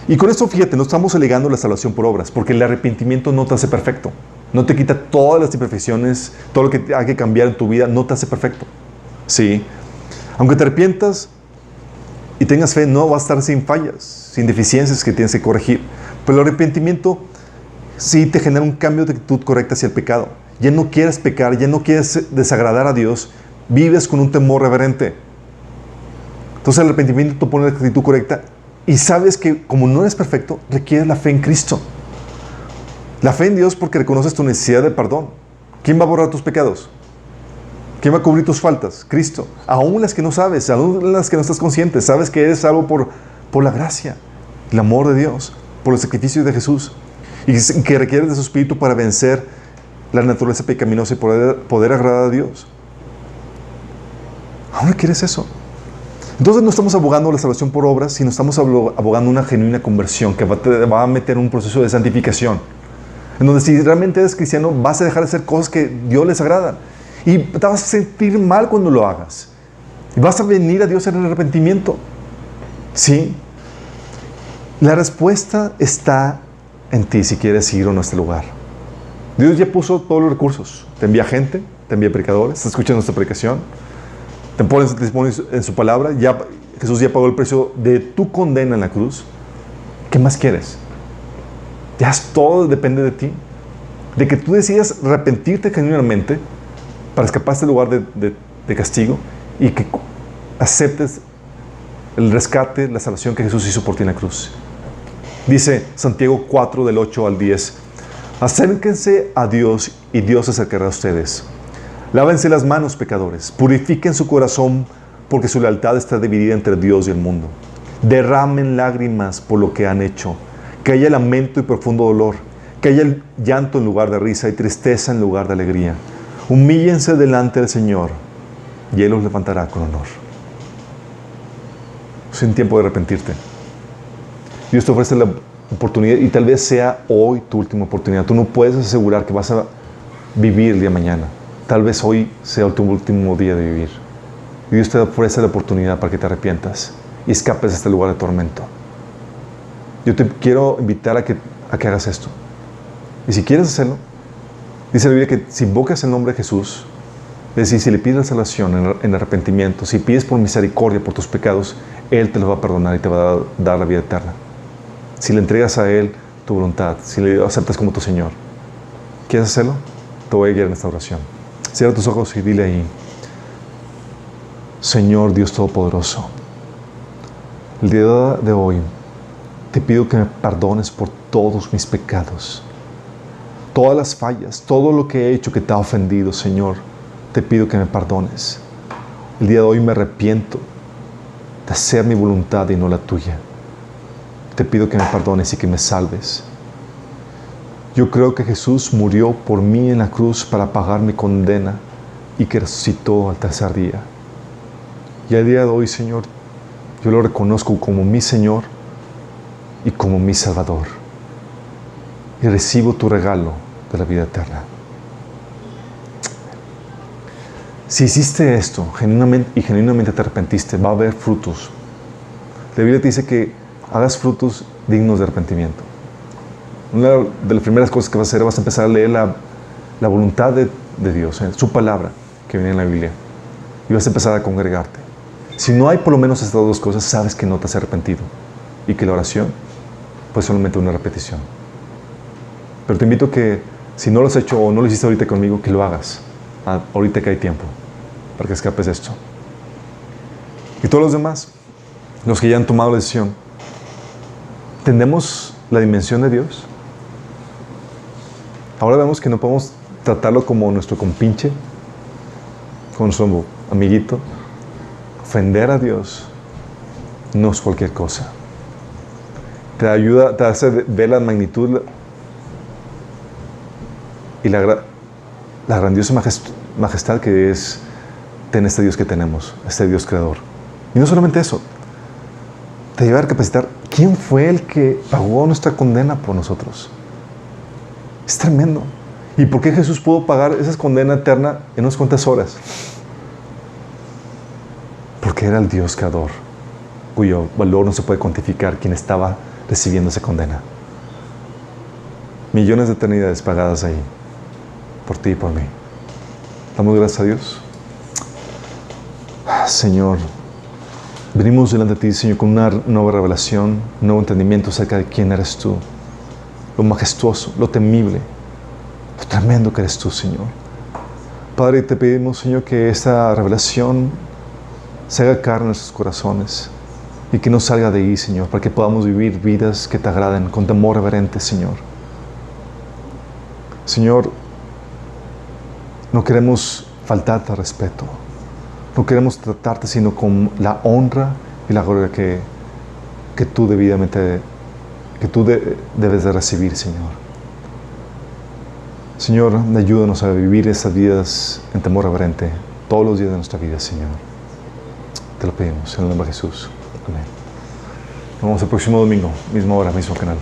Y con esto, fíjate, no estamos alegando la salvación por obras, porque el arrepentimiento no te hace perfecto. No te quita todas las imperfecciones, todo lo que hay que cambiar en tu vida, no te hace perfecto. Sí. Aunque te arrepientas y tengas fe, no vas a estar sin fallas, sin deficiencias que tienes que corregir. Pero el arrepentimiento sí te genera un cambio de actitud correcta hacia el pecado. Ya no quieres pecar, ya no quieres desagradar a Dios, vives con un temor reverente. Entonces el arrepentimiento te pone la actitud correcta y sabes que como no eres perfecto, requieres la fe en Cristo. La fe en Dios porque reconoces tu necesidad de perdón. ¿Quién va a borrar tus pecados? ¿Quién va a cubrir tus faltas? Cristo. Aún las que no sabes, aún las que no estás consciente, sabes que eres salvo por la gracia, el amor de Dios, por el sacrificio de Jesús, y que requieres de su Espíritu para vencer la naturaleza pecaminosa y poder agradar a Dios. ¿Aún quieres eso? Entonces no estamos abogando la salvación por obras, sino estamos abogando una genuina conversión que va a meter un proceso de santificación, en donde si realmente eres cristiano vas a dejar de hacer cosas que Dios les agradan Y te vas a sentir mal cuando lo hagas. Y vas a venir a Dios en el arrepentimiento. ¿Sí? La respuesta está en ti si quieres ir o no a este lugar. Dios ya puso todos los recursos. Te envía gente, te envía predicadores, te escuchan nuestra predicación, te pones en su palabra. Ya, Jesús ya pagó el precio de tu condena en la cruz. ¿Qué más quieres? Ya todo depende de ti. De que tú decidas arrepentirte genuinamente para escapar de este lugar de castigo y que aceptes el rescate, la salvación que Jesús hizo por ti en la cruz. Dice Santiago 4, del 8 al 10. Acérquense a Dios y Dios se acercará a ustedes. Lávense las manos, pecadores. Purifiquen su corazón, porque su lealtad está dividida entre Dios y el mundo. Derramen lágrimas por lo que han hecho. Que haya lamento y profundo dolor. Que haya llanto en lugar de risa y tristeza en lugar de alegría. Humíllense delante del Señor y Él los levantará con honor. Es un tiempo de arrepentirte. Dios te ofrece la oportunidad y tal vez sea hoy tu última oportunidad. Tú no puedes asegurar que vas a vivir el día de mañana. Tal vez hoy sea tu último día de vivir. Y Dios te ofrece la oportunidad para que te arrepientas y escapes de este lugar de tormento. Yo te quiero invitar a que hagas esto. Y si quieres hacerlo, dice la Biblia que si invocas el nombre de Jesús, es decir, si le pides la salvación en arrepentimiento, si pides por misericordia por tus pecados, Él te los va a perdonar y te va a dar la vida eterna. Si le entregas a Él tu voluntad, si le aceptas como tu Señor. ¿Quieres hacerlo? Te voy a guiar en esta oración. Cierra tus ojos y dile ahí: Señor Dios Todopoderoso, el día de hoy te pido que me perdones por todos mis pecados, todas las fallas, todo lo que he hecho que te ha ofendido, Señor. Te pido que me perdones. El día de hoy me arrepiento de hacer mi voluntad y no la tuya. Te pido que me perdones y que me salves. Yo creo que Jesús murió por mí en la cruz para pagar mi condena y que resucitó al tercer día. Y el día de hoy, Señor, yo lo reconozco como mi Señor y como mi Salvador. Y recibo tu regalo de la vida eterna. Si hiciste esto genuinamente te arrepentiste, va a haber frutos. La Biblia te dice que hagas frutos dignos de arrepentimiento. Una de las primeras cosas que vas a hacer, vas a empezar a leer la voluntad de Dios, su palabra que viene en la Biblia. Y vas a empezar a congregarte. Si no hay por lo menos estas dos cosas, sabes que no te has arrepentido. Y que la oración, pues solamente una repetición. Pero te invito a que, si no lo has hecho o no lo hiciste ahorita conmigo, que lo hagas. Ahorita que hay tiempo, para que escapes de esto. Y todos los demás, los que ya han tomado la decisión, ¿entendemos la dimensión de Dios? Ahora vemos que no podemos tratarlo como nuestro compinche, como nuestro amiguito. Ofender a Dios no es cualquier cosa. Te ayuda, te hace ver la magnitud y la grandiosa majestad que es en este Dios que tenemos, este Dios creador. Y no solamente eso, te lleva a recapacitar quién fue el que pagó nuestra condena por nosotros. Es tremendo. ¿Y por qué Jesús pudo pagar esa condena eterna en unas cuantas horas? Porque era el Dios creador, cuyo valor no se puede cuantificar, quien estaba recibiendo esa condena. Millones de eternidades pagadas ahí, por ti y por mí. Damos gracias a Dios. Señor, venimos delante de ti, Señor, con una nueva revelación, un nuevo entendimiento acerca de quién eres tú, lo majestuoso, lo temible, lo tremendo que eres tú, Señor. Padre, te pedimos, Señor, que esta revelación se haga carne en nuestros corazones y que no salga de ahí, Señor, para que podamos vivir vidas que te agraden con temor reverente, Señor. Señor, no queremos faltarte al respeto. No queremos tratarte sino con la honra y la gloria que tú debidamente, debes de recibir, Señor. Señor, ayúdanos a vivir esas vidas en temor reverente todos los días de nuestra vida, Señor. Te lo pedimos en el nombre de Jesús. Amén. Nos vemos el próximo domingo, misma hora, mismo canal.